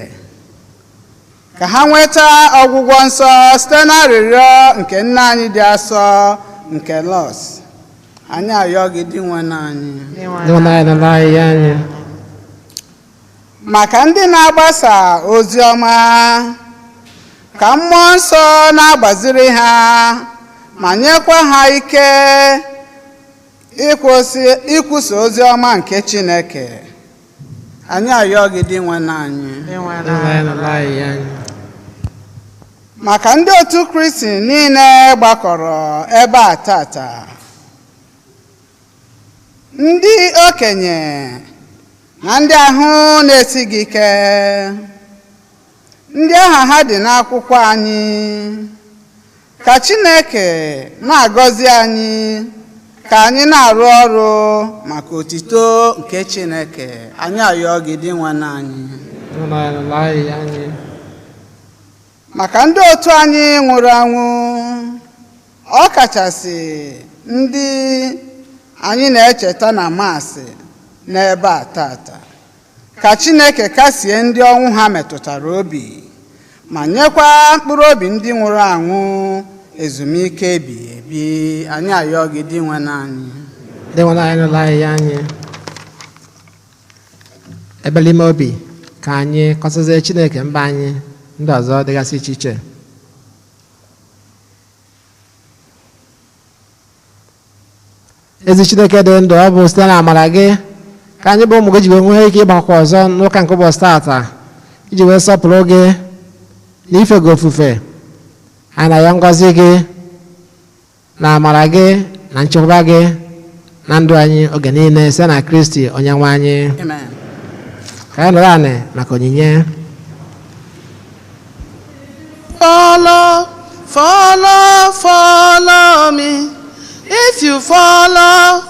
[SPEAKER 3] ka ha nweta ọgwụgwọ nsọ site n'arịrịọ nke nna anyị dị asọ nke Los. Anyị ayọ gị dị nwenwe anyị. Maka ndị na-agbasa ozi ọma, ka mmụọ nsọ na-agbaziri ha ma nyekwa ha ike ikwusa ozi ọma nke Chineke. Anyị ayọ gị dị nwenwe anyị. Maka ndị otu Kristi niile gbakọrọ ebe a tata, ndị okenye na ndị ahụ na-esighị ike, ndị aha ha dị n'akwụkwọ anyị, ka Chineke na-agọzi anyị, ka anyị na-arụ ọrụ maka otito nke Chineke. Anyị ayọ gị dị nwenwe anyị. Maka ndị otu anyị nwụrụ anwụ, ọ kachasị ndị anyị na-echeta na Maasị n'ebe a tata, ka Chineke kasie ndị ọnwụ ha metụtara obi, ma nyekwa mkpụrụ obi ndị nwụrụ anwụ ezumike ebighị ebi. Anyị ayọ gị dị nwenwe anyị.
[SPEAKER 2] Ebele ime obi ka anyị kọsazie Chineke mba anyị ndị ọzọ dịgasị iche iche. Ezi Chineke dị ndụ, ọ bụ site na amara gị ka anyị bụ ụmụ gị ji wee nwee ike ịgbakọ ọzọ n'ụka nke ụbọchị tata, iji wee sọpụrụ gị na ife gị ofufe. Anyị na ya ngọzi gị na amara gị na nchekwaba gị na ndụ anyị oge niile site na Kristi Onyenwe anyị. Ka anyị nọrọ anị maka onyinye.
[SPEAKER 3] Follow me. If you follow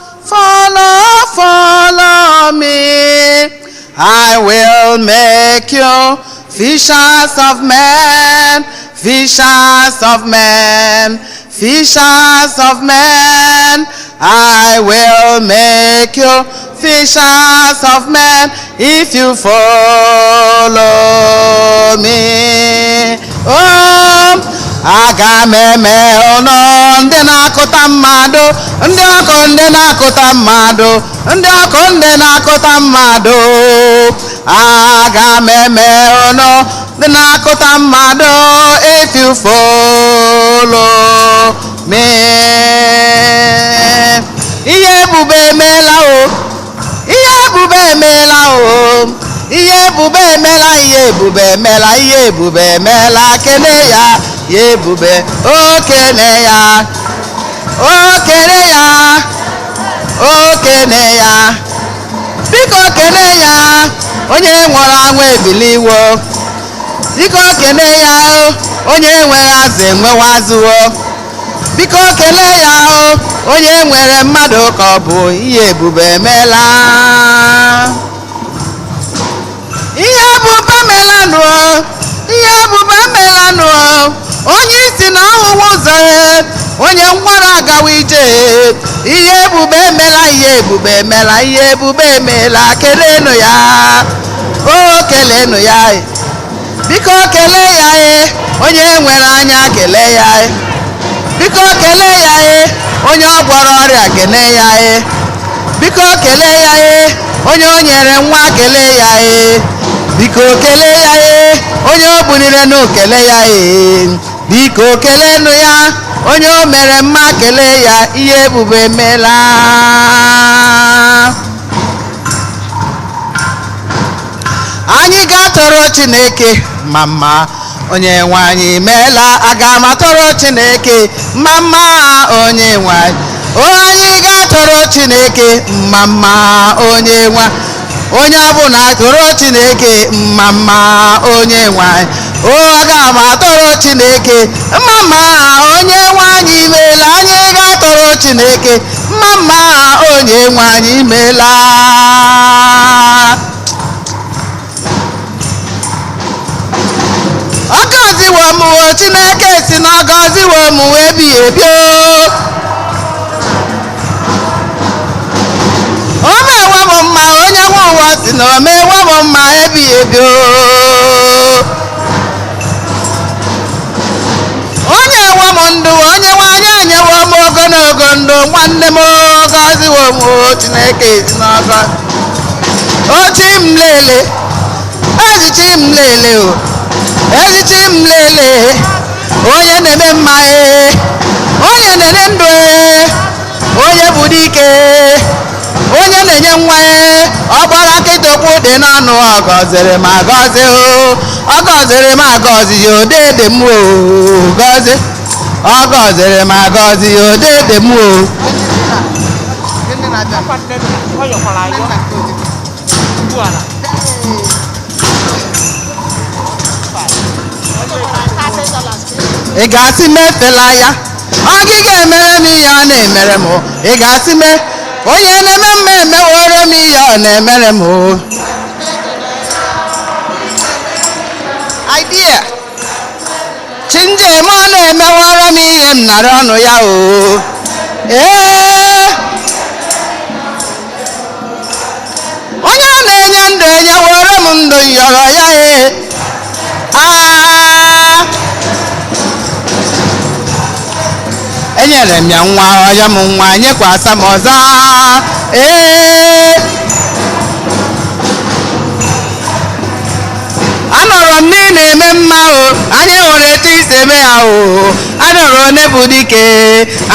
[SPEAKER 3] me, I will make you fishers of men, fishers of men, fishers of men. I will make you fishers of men if you follow me. Oh, aga m eme ụnọ ndị na-akụta mmadụ, ndị ọkụ ndị na-akụta mmadụ, ndị ọkụ ndị na-akụta mmadụ. Aga m eme ụnọ ndị na-akụta mmadụ if you follow me. Ihe ebube emeela o, ihe ebube emeela o, ihe ebube emeela, ihe ebube emeela, ihe ebube emeela. Kene ya, ihe ebube, o kene ya, o kene ya, o kene ya. Biko kene ya, onye nwụrụ anwụ ebiliwo. Biko kene ya, onye nwere azụ enwewa azụwo. Biko kene ya, onye nwere mmadụ ka ọ bụ. Ihe ebube emeela, ihe ebube emeelanụ, ihe ebube emeelanụ. Onye isi na ọhụhụ ụzọ, onye ngwara agawa ije. Ihe ebube emeela, ihe ebube emeela, ihe ebube emeela. Kelenụ ya, o kelenụ ya. Biko kelee ya, onye nwere anya kelee ya. Biko kelee ya, onye ọ gwọrọ ọrịa kelee ya. Biko kelee ya, onye o nyere nwa kelee ya. biko kelee ya onye o bunire nụ kelee ya biko keleenụ ya onye o mere mma kelee ya ihe ebube emeela. Anyị ga-atọrọ Chineke mama onye nwe anyị meela. Aga m atọrọ Chineke mama onye nwe anyị. Anyị ga-atọrọ Chineke mama onye nwe anyị. Onye ọbụla atọrọ Chineke mama onye nwe anyị. Aga m atọrọ Chineke mama onye nwe anyị meela. Anyị ga-atọrọ Chineke mama onye nwe anyị meela. Ọ gọziwo m Chineke si na ọ gọziwo m ebighị ebi. O mewe m mma onye nwe ụwa si na o mewe m mma ebighị ebi. Onye nwe m ndụ onye nwe anyị enyewo m ogologo ndụ. Nwanne m gọziwo m Chineke si na ọ gọzi. Ochi m lele ezichi m lele ezichi m lele onye na-eme mma onye na-enye ndụ onye bụ dike onye na-enye nwa ọ gbara nkịta okwu dị n'ọnụ. Ọ gọziri m agọzi ọ gọziri m agọzi ya odede m gọzi ọ gọziri m agọzi ya odede m ị ga-asị m efela ya ọ gị ga-emere m ihe ọ na-emere m. Ị ga-asị m onye na-eme mma emeworo m ihe ọ na-emere m. idea chinjem ọ na-emeworo m ihe m nara ọnụ ya onye ọ na-enye ndụ enyeworo m ndụ yọrọ ya enyere m ya nwa ọya m nwa nyekwasa m ọzọ. Anọrọ m n'ị na-eme mma anyị hụrụ etu isi eme ya anọrọ n'ebu dike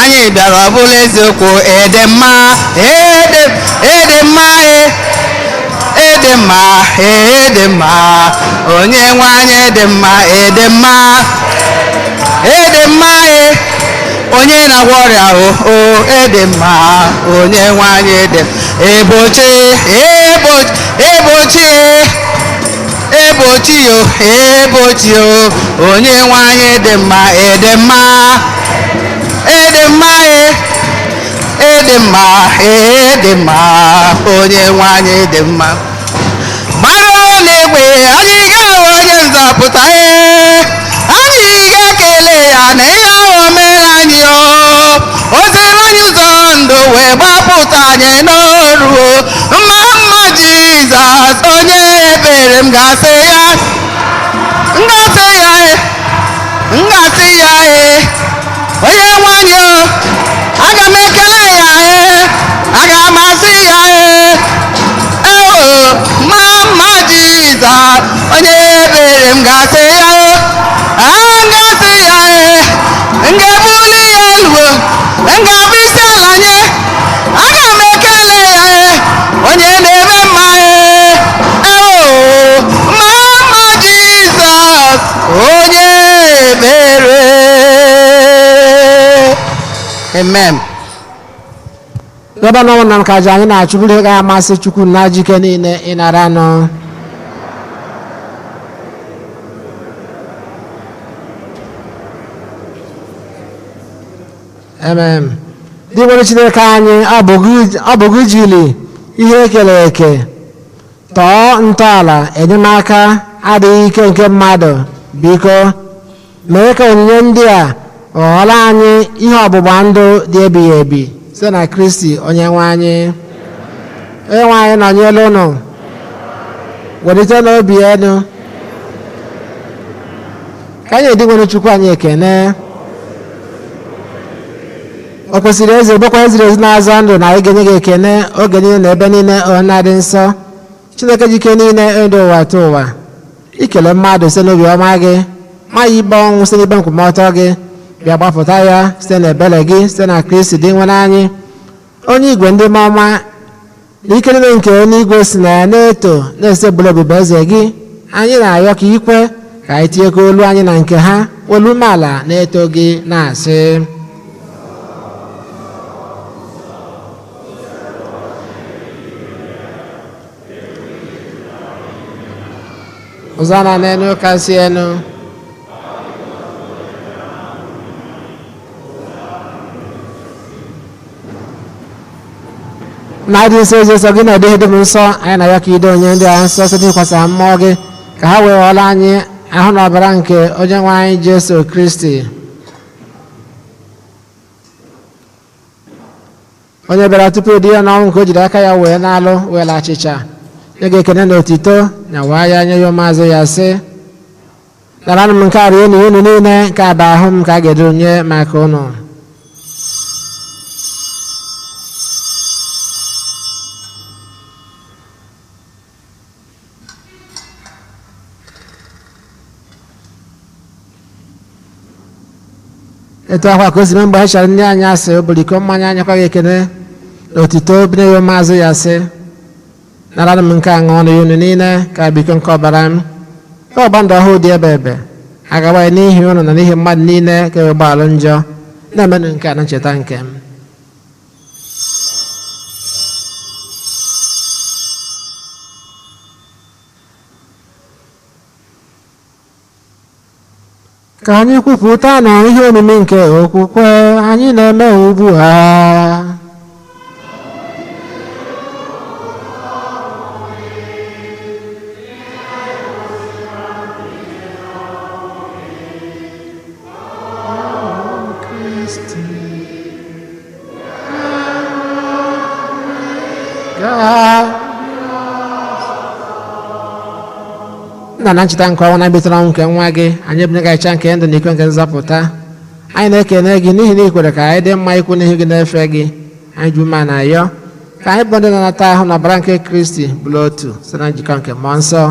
[SPEAKER 3] anyị bịara ọ bụla eziokwu. Ede mma ede mma ede mma ede mma onye nwe anyị ede mma ede mma ede mma onye na-agwọ ọrịa ede mma onye nwe anyị ede ebochi ebochi ebochi ebochi onye nwe anyị ede mma ede mma ede mma ede mma ede mma onye nwe anyị ede mma. Gbara n'egbe anyị ga-ahụ onye nzọpụta anyị ga-ekele ya na ihe ahụ mere anyị o ziri anyị ụzọ ndụ wee gbapụta anyị n'ọrụ mma Jizọs onye ebere m ga-asị ya onye nwanyị aga m ekele ya aga m asị ya mma Jizọs onye ebere m ga-asị ya ga-asị ya ga-ebuli ya elu ga-abụ isi ala nye aga m ekele ya onye na-eme mma mma Jizọs onye ebere. Amen.
[SPEAKER 2] ebe na ụmụnna m ka ji anyị na-achụburu ihe ga-amasị Chukwu na jike niile ịnara nụ. Amen. Ndị nwere Chineke anyị ọ bụ gị jiri ihe ekere eke tọọ ntọala enyemaka adịghị ike nke mmadụ. Biko mee ka onyinye ndị a ghọọrọ anyị ihe ọgbụgba ndụ dị ebighị ebi site na Kristi onye nwe anyị. Onye nwe anyị nọnyere unu welite n'obi elu ka anyị edinwere Chukwu anyị ekene. O kwesịrị eze bụkwa eziri ezi na-azọ ndụ na ịgenye gị ekene oge niile na ebe niile ọ na-adị nsọ. Chineke ji ike niile edo ụwa tụ ụwa ikele mmadụ site n'obi ọma gị ma ya ibe ọnwụ site n'ikpe nkwụmọtọ gị bịa gbapụta ya site n'ebere gị site na Kristi dị nwere anyị onye igwe ndị ọma na ike niile nke onye igwe si na ya na-eto na-esebụla ebube eze gị anyị na-arịọ ka ikwe ka anyị tinyekọ olu anyị na nke ha olu umeala na-eto gị na-asị Hosanna n'elu kasị elu na-adị nsọ Jizọs gị na-edeghe dị m nsọ anyị na ya ka ide onye ndị a nsọ site ịkwasa mmụọ gị ka ha wee ghọọla anyị ahụ na ọbara nke onye nwe anyị Jesu Kristi onye bịara tupu di ya n'ọnwụ nke o jiri aka ya wee na-alụ wela achịcha nye gị ekene na otito nyawaa ya nye ya maazị ya sị naranụ m nke a rie na unu niile nke aba ahụ m ka a ga-edo onye maka unu etu akwa ka o si mee mgbe anyị chara ndị anyị asị o buru iko mmanya anyakwa gị ekene na otito binye ya maazị ya sị naranụ m nke a ṅụọ na ya unu niile ka biko nke ọbara m ka ọgba ndụ ọhụụ dị ebe ebe agawaghị n'ihi unu na n'ihi mmadụ niile ka e gbaalụ njọ na-emenụ nke a na ncheta nke m ka anyị kwupụta na ihe omume nke okwukwe anyị na-eme ugbu a nna na ncheta nke ọnwa na-ebitara ọnwụ nke nwa gị anyị ebunye gacha nke ndụ na iko nke nzọpụta anyị na-ekene gị n'ihi na ị kwere ka anyị dị mma ikwu n'ihu gị na-efe gị anyị ji ume na ayọ ka anyị bụ ndị na-anata ahụ na ọbara nke Kristi bụrụ otu site na njikọ nke mmụọ nsọ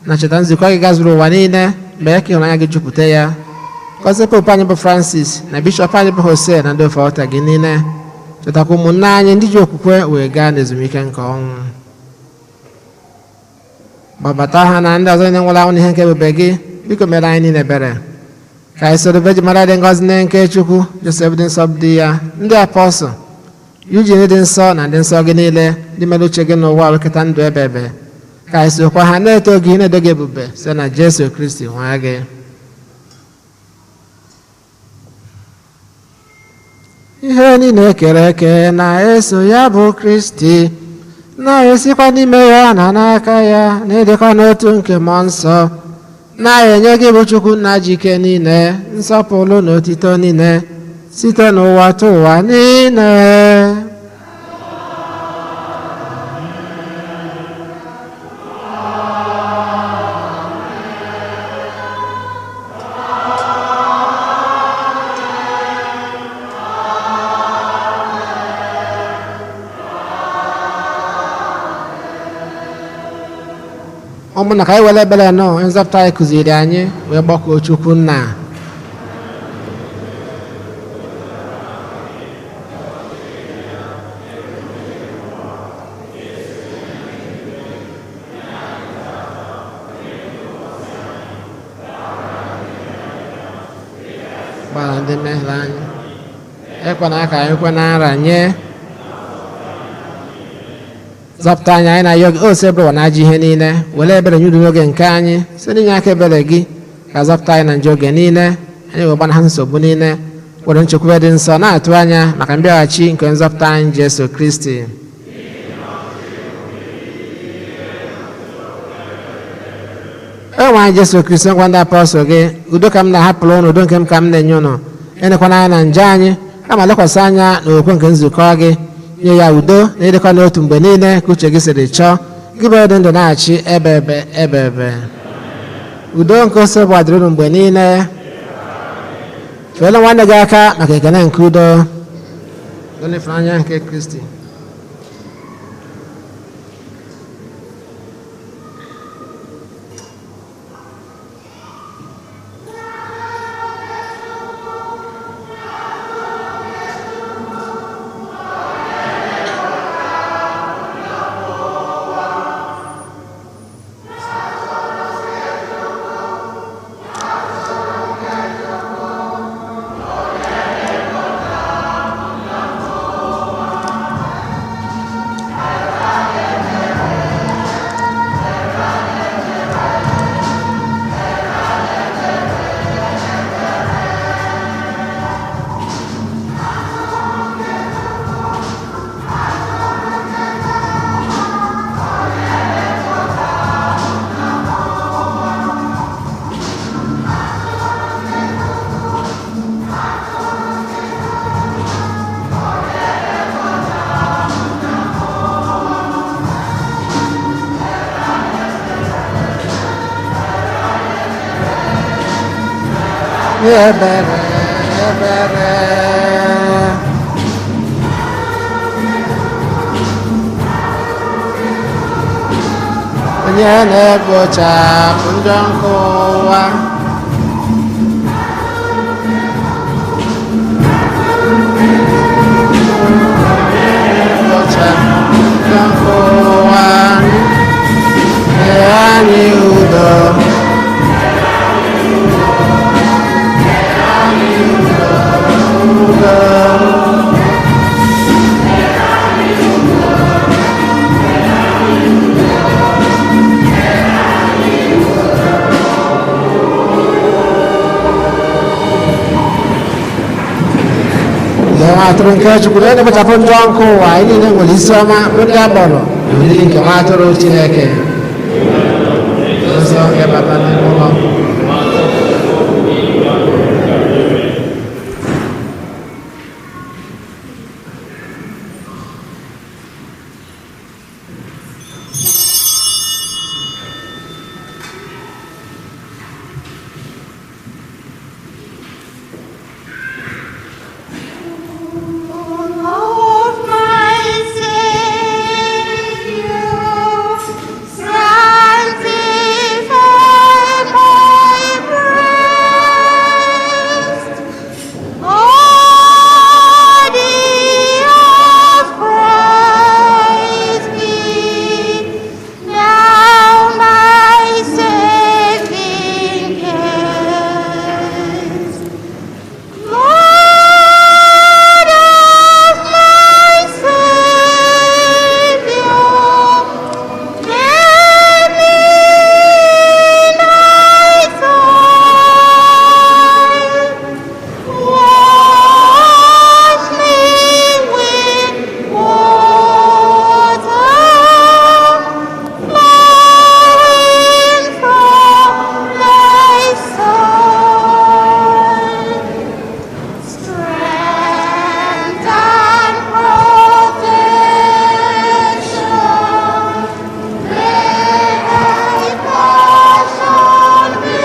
[SPEAKER 2] na ncheta nzukọ gị gazuru ụwa niile mee ka ịhụnanya gị jupụta ya gọzie popu anyị bụ Francis na bishọp anyị bụ Jose na ndị ofe ọta gị niile chetakwa ụmụnne anyị ndị ji okwukwe wee gaa n'ezumike nke ọnwụ gbabata ha na ndị ọzọ na-enwere ahụ n'ihe nke ebube gị biko mere anyị niile ebere ka anyị soro Virgin Mary dị ngọzi na nke Chukwu Joseph dị nsọ dị ya ndị apọstụl Eugene dị nsọ na ndị nsọ gị niile ndị mere uche gị n'ụwa ọrụkịta ndụ ebe ebe ka anyị sokwa ha na-eto gị na-edo gị ebube site na Jesu Kristi nwa gị ihe niile ekere eke na-eso ya bụ Kristi na-esikwa n'ime ya na n'aka ya na-edekọ n'otu nke mmụọ nsọ na-enye gị bụ Chukwu nna ji ike niile nsọpụrụ na otito niile site n'ụwa tụ ụwa niile ụmụnna ka anyị were ebere nọ nzọpụta anyị kụziri anyị wee gbakọọ Chukwu nna gbara ndị mmehie anyị ekwana ka anyị kwe na nra nye zọpụta anyị anyị na-ayọ gị o si ebere na ajọ ihe niile were ebere nye udo n'oge nke anyị site n'inye aka ebere gị ka zọpụta anyị na njọ oge niile anyị wee gbana ha nsogbu niile were nchekwube dị nsọ na-atụ anya maka mbịaghachi nke nzọpụta anyị Jesu Kristi enwe anyị Jesu Kristi ngwa ndị apọstụl gị udo ka m na-ahapụrụ ụnụ udo nke m ka m na-enye ụnụ enekwana anya na njọ anyị kama lekwasị anya n'okwe nke nzukọ gị nye ya udo na ịdịkọ n'otu mgbe niile ka uche gị siri chọọ gị bụ dị ndụ na-achị ebe ebe udo nke ose bụ adịrị unu mgbe niile feela nwanne gị aka maka ekene nke udo n'ịfụnanya nke Kristi ebere ebere onye na-egbochapụ njọ nke ụwa egbochapụ njọ nke ụwa nye anyị udo atụrụ nke Chukwu na-ekpochapụ njọ nke ụwa anyị niile nwere isi ọma ndị agbọrọ oriri nke nwa atụrụ Chineke ozi ọma bata n'ime ụlọ
[SPEAKER 4] Of my Savior, sanctify my breast. Body of Christ be now my saving case. Lord of my Savior, bear me in thy sight. Wash me with water flowing from thy side. Strength and protection, may thy portion be.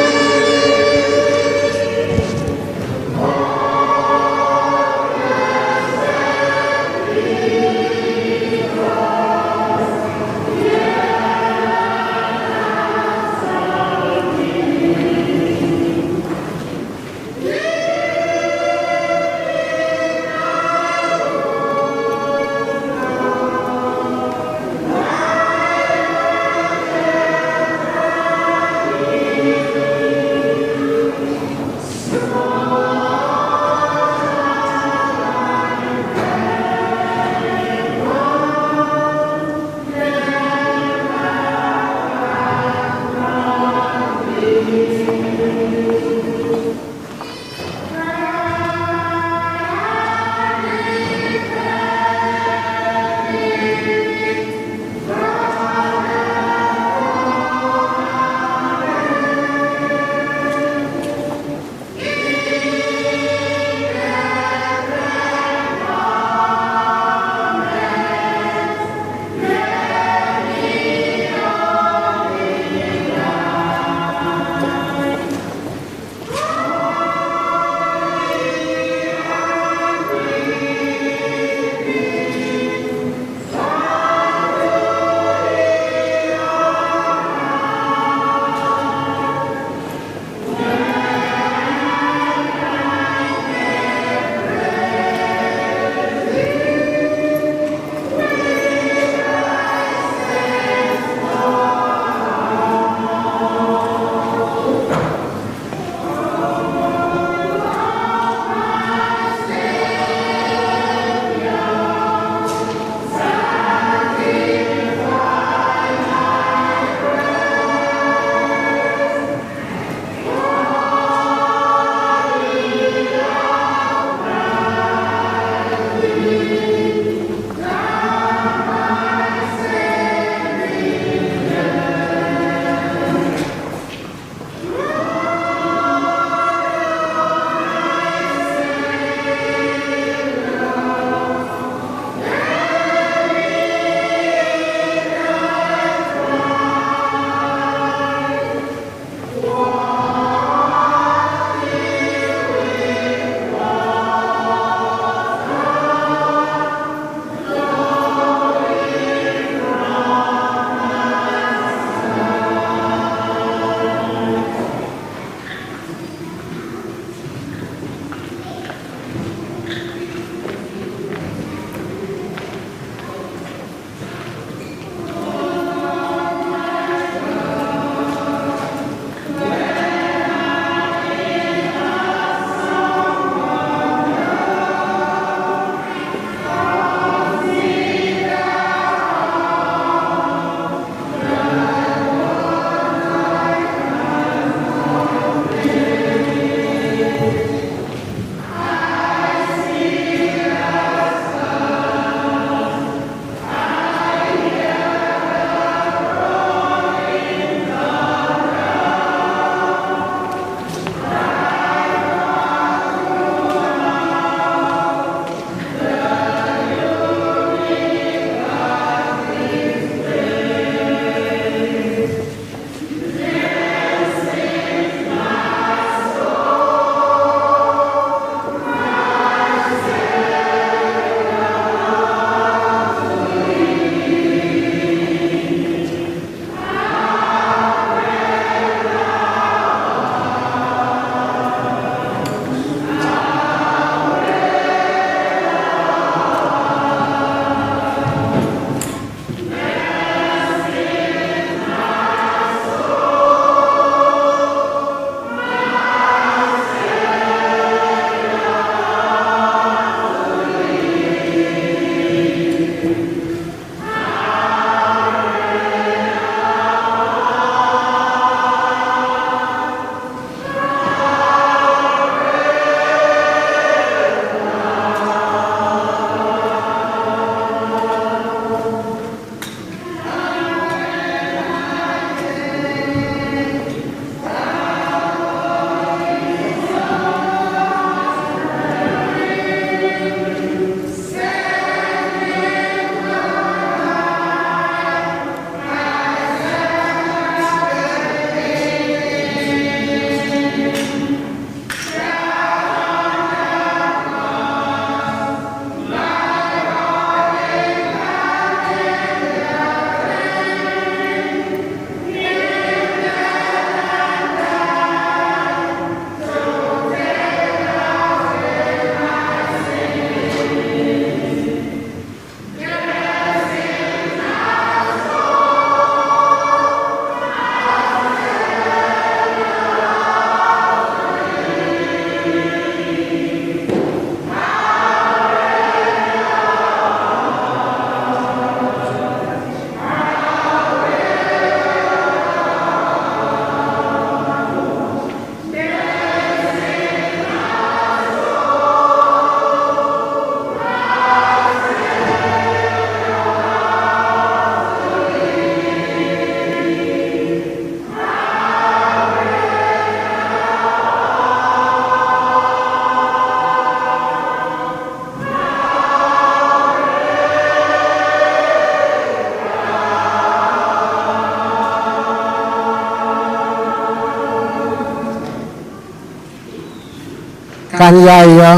[SPEAKER 2] ka anyị ya ayọ.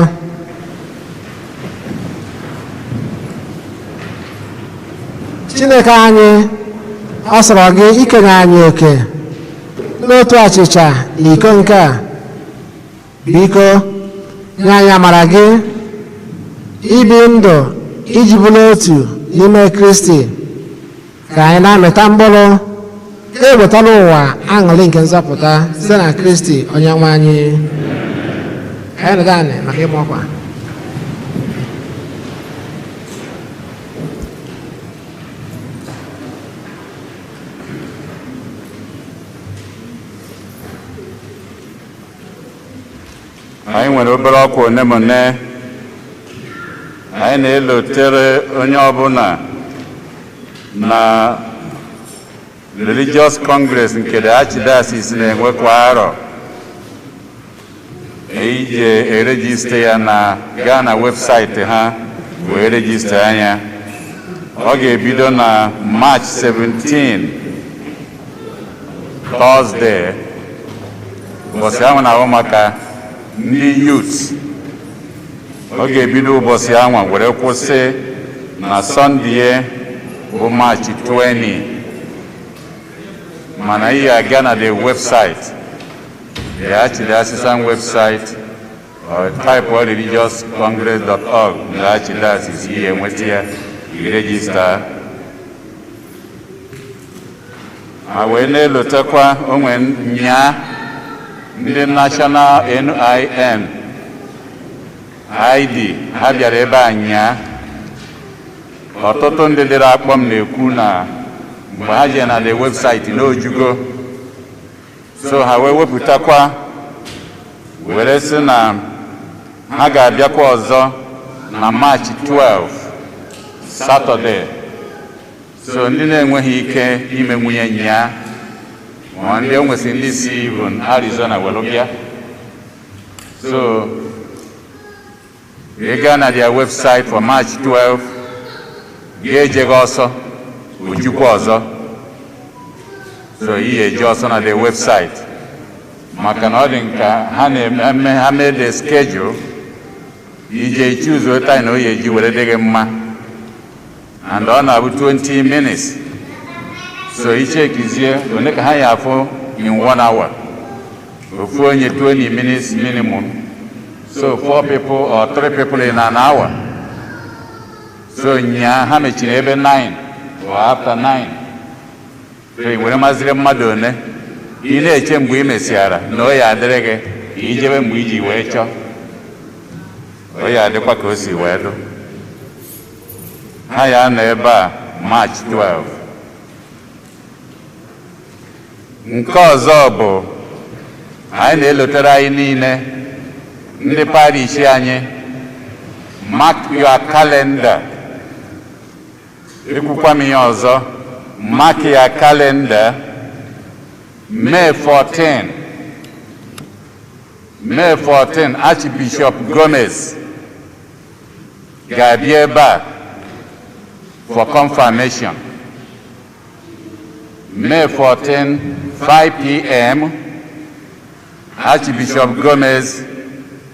[SPEAKER 2] Chineke anyị ọ sọrọ gị ikenye anyị oke n'otu achịcha na iko nke a. Biko nye anyị amara gị ibi ndụ iji bụrụ otu n'ime Kristi ka anyị na-amịta mkpụrụ ga-ewetara ụwa aṅụrị nke nzọpụta site na Kristi onye nwe anyị. Anyị nọdụ anị maka ịma ọkwa.
[SPEAKER 1] Anyị nwere obere ọkwa one ma one anyị na-elotere onye ọbụla na Religious Congress nke the Archdiocese na-enwe kwa arọ. Ije erejista ya na gaa na webụsaịtị ha wee rejista anya. Ọ ga-ebido na March 17 Thursday, ụbọchị ahụ na-ahụ maka ndị youth. Ọ ga-ebido ụbọchị ahụ were kwụsị na Sunday bụ March 20. Mana ị ga-aga na the website, the Archdiocese website, or type religiouscongress.org na Archdiocese ihe enweta ya register. Ma wee na-elotekwa onwe nya ndị National NIN ID ha bịara ebe a nya. Ọtụtụ ndị dịrị akpọ m na-ekwu na mgbe ha je na the website n'ojugo, so ha wee wepụtakwa were sị na ha ga-abịakwa ọzọ na March 12 Saturday. So ndị na-enweghị ike ime nwunye nya ma ndị enwesị ndị si even Arizona were bịa. So ị gaa na their website for March 12 ga-eje gị ọsọ ojukwa ọzọ. So ihe eje ọsọ na the website maka na ọ dị nka ha mee the schedule ije choose time na oye eji were dị gị mma, and ọ na-abụ 20 minutes. So ichekizie one ka ha ya afụ in 1 hour, ofu onye 20 minutes minimum. So 4 people or 3 people in an hour. So nya ha mechiri ebe 9 or after 9. So were maziri mmadụ one ị na-eche mgbe ị mesịara na ọ ya adịrị gị ijebe mgbe iji wee chọọ, ọ ya adịkwa ka o si wee dụ. Ha ya nọ ebe a March 12. Nke ọzọ bụ anyị na-elotere anyị niile ndị parish anyị, mark your calendar. Ekwukwa m ihe ọzọ, mark your calendar. May 14, Archbishop Gomez ga-abịa ebe a for confirmation. May 14, 5 p.m. Archbishop Gomez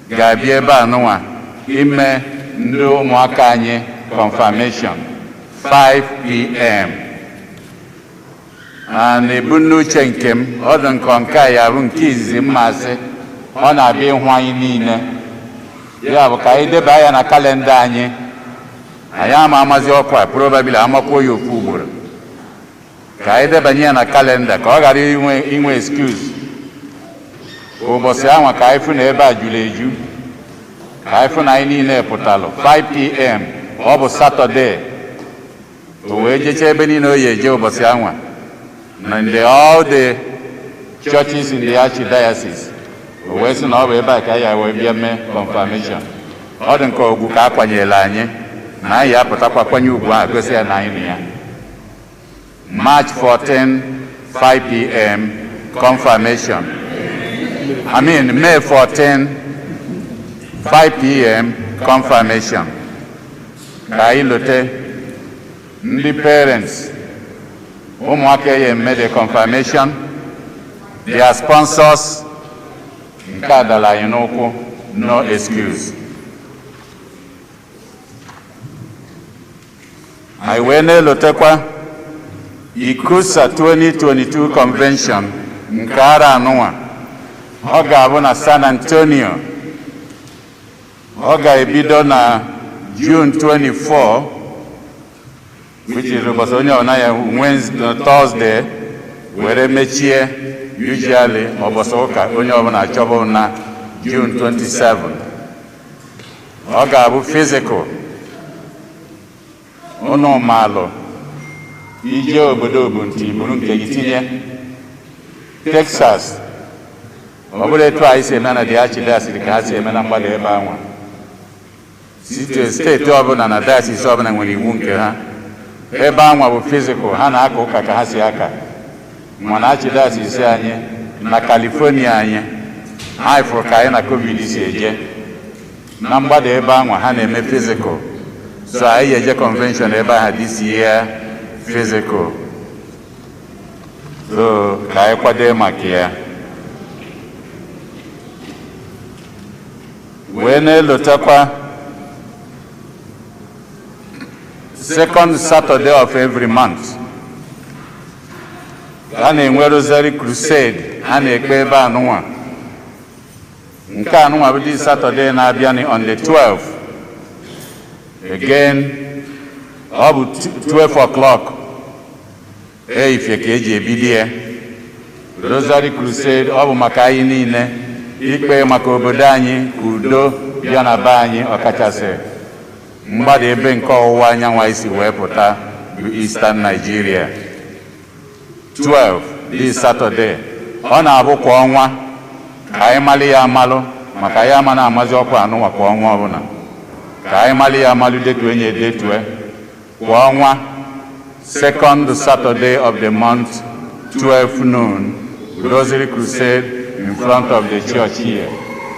[SPEAKER 1] ga-abịa ebe a nụnwa ime ndị ụmụaka anyị confirmation 5 p.m. Na-ebu n'uche nke m, ọ dị nke a ya bụ nke izizi mmasị ọ na-abịa ịhụ anyị niile. Ya bụ ka anyị deba ya na kalenda anyị amazi ọkwa probably amakwa ya ofu ugboro. Ka anyị debanye ya na kalenda ka ọ ghara inwe excuse. Ụbọchị ahụ ka anyị fụ na ebe a juru eju, ka anyị fụ na anyị niile pụtalụ 5 p.m. ọ bụ Saturday. O wee jecha ebe niile o ya eje ụbọchị ahụ na all the churches in the Archdiocese. O wee sị na ọ bụ ebe a ka ya wee bịa mee confirmation. Ọ dị nke ogwu ka a kwanyere anyị na anyị apụtakwa kwanye ugwu ahụ gosi ya na anyị na ya. March 14, 5 p.m. confirmation. May 14, 5 p.m. confirmation. Ka anyị lote ndị parents ụmụaka ya eme the confirmation, their sponsors nke adala anyị n'ụkwụ no excuse. I wee na-elotekwa Ikusa 2022 convention nke ara anụnwa ọ ga-abụ na San Antonio. Ọ ga-ebido na June 24, which is ụbọchị onye ọbụla ya Wednesday, Thursday, were mechie usually ụbọchị ụka onye ọbụla achọbụ na June 27. Ọ ga-abụ physical. Unu malụ ije obodo Obunti buru nke gị tinye Texas. Ọ bụrụ etu anyị si eme na Archdiocese ka ha si eme na mgbada ebe anwa. Steeti ọbụla na diocese ọbụla nwere iwu nke ha. Ebe anwa bụ physical, ha na-aka ụka ka ha si aka. Mana Archdiocese anyị na California anyị fụrụ ka anyị na COVID si eje. Na mgbada ebe anwa ha na-eme physical. So anyị eje convention ebe ahụ this year physical. So ka anyị kwado maka ya. Wee na-elotekwa second Saturday of every month. A na-enwe Rosary Crusade a na-ekpe ebe anụnwa. Nke anụnwa bụ this Saturday na-abịa on the 12th. Again, ọ bụ 12 o'clock. Ifye ka eji ebido ya. Rosary Crusade ọ bụ maka anyị niile ikpe maka obodo anyị ka udo bịa na be anyị ọkachasị mgbada ebe nke ọwụwa anyanwụ anyị si wee pụta bụ Eastern Nigeria. 12 this Saturday. Ọ na-abụ kwa ọnwa ka anyị malụ ya amalụ maka ya ama na-amazi ọkwa anụnwa kwa ọnwa ọbụla. Ka anyị malụ ya amalụ detu enye detue kwa ọnwa second Saturday of the month 12 noon Rosary Crusade in front of the church here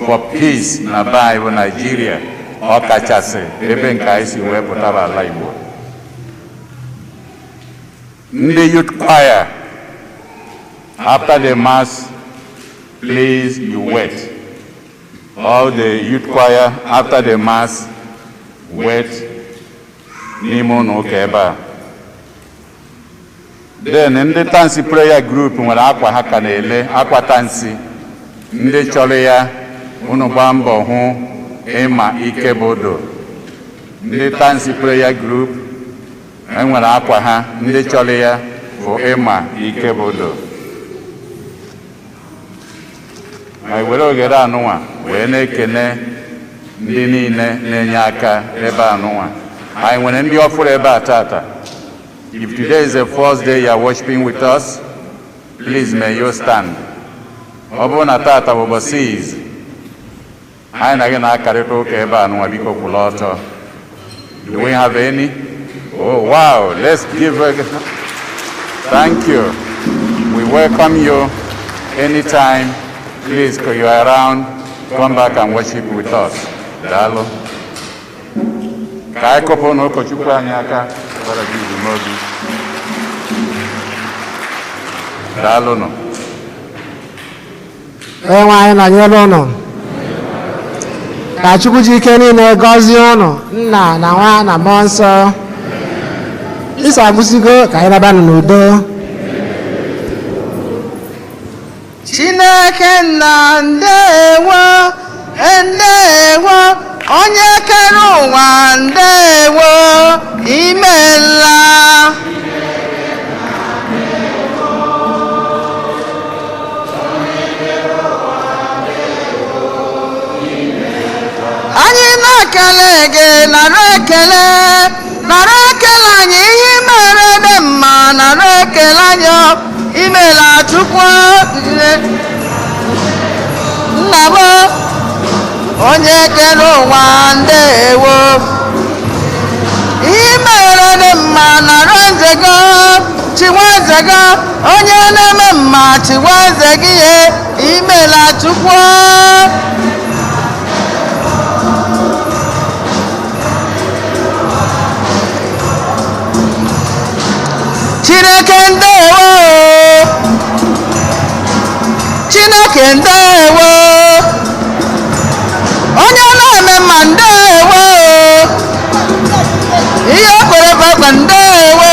[SPEAKER 1] for peace na Bible Nigeria ọkachasị ebe nke anyị si wee pụtara ala Igbo. Ndị youth choir after the mass, please you wait. All the youth choir after the mass wait n'ime ụlọ ụka ebe a. Then ndị Tansi prayer group nwere akwa ha ka na-ele akwa Tansi. Ndị chọrọ ya unu gbaa mbọ hụ ịma ike bodo. Ndị Tansi prayer group enwere akwa ha ndị chọrọ ya bụ ịma ike bodo. Anyị were oghere anụnwa wee na-ekene ndị niile na-enye aka ebe anụnwa. Anyị nwere ndị ọfụrụ ebe a tata. If today is the first day you are worshiping with us, please may you stand. Ọ bụrụ na tata bụ ụbọchị izu, anyị na gị na-akarịta ụka ebe anụnwa biko kwụrụ ọtọ. Do we have any? Oh wow, let's give a thank you. We welcome you anytime. Please, if you are around, come back and worship with us. Dalo. Ka anyị kọpụ na ụkọchukwu anyị aka gbara gị izu n'obi. Dalo nọ.
[SPEAKER 2] Onyenwe anyị nọnyere ụnụ. Ka Chukwu ji ike niile gọzie ụnụ, Nna na Nwa na Mmụọ Nsọ. Isi agwụsigo ka anyị labanụ n'udo.
[SPEAKER 3] Chineke nna ndewo, ndewo, onye kere ụwa ndewo, imeela. Anyị na-ekele gị, nara ekele anyị ihe mere dị mma, nara ekele anyị imeela Chukwu. Nna m onye kere ụwa ndewo, ihe mere dị mma, nara nzego chiwa nzego, onye na-eme mma chiwa nzego ihe imeela Chukwu. Chineke ndewo, Chineke ndewo, onye na-eme mma ndewo ihe o kwere papa ndewo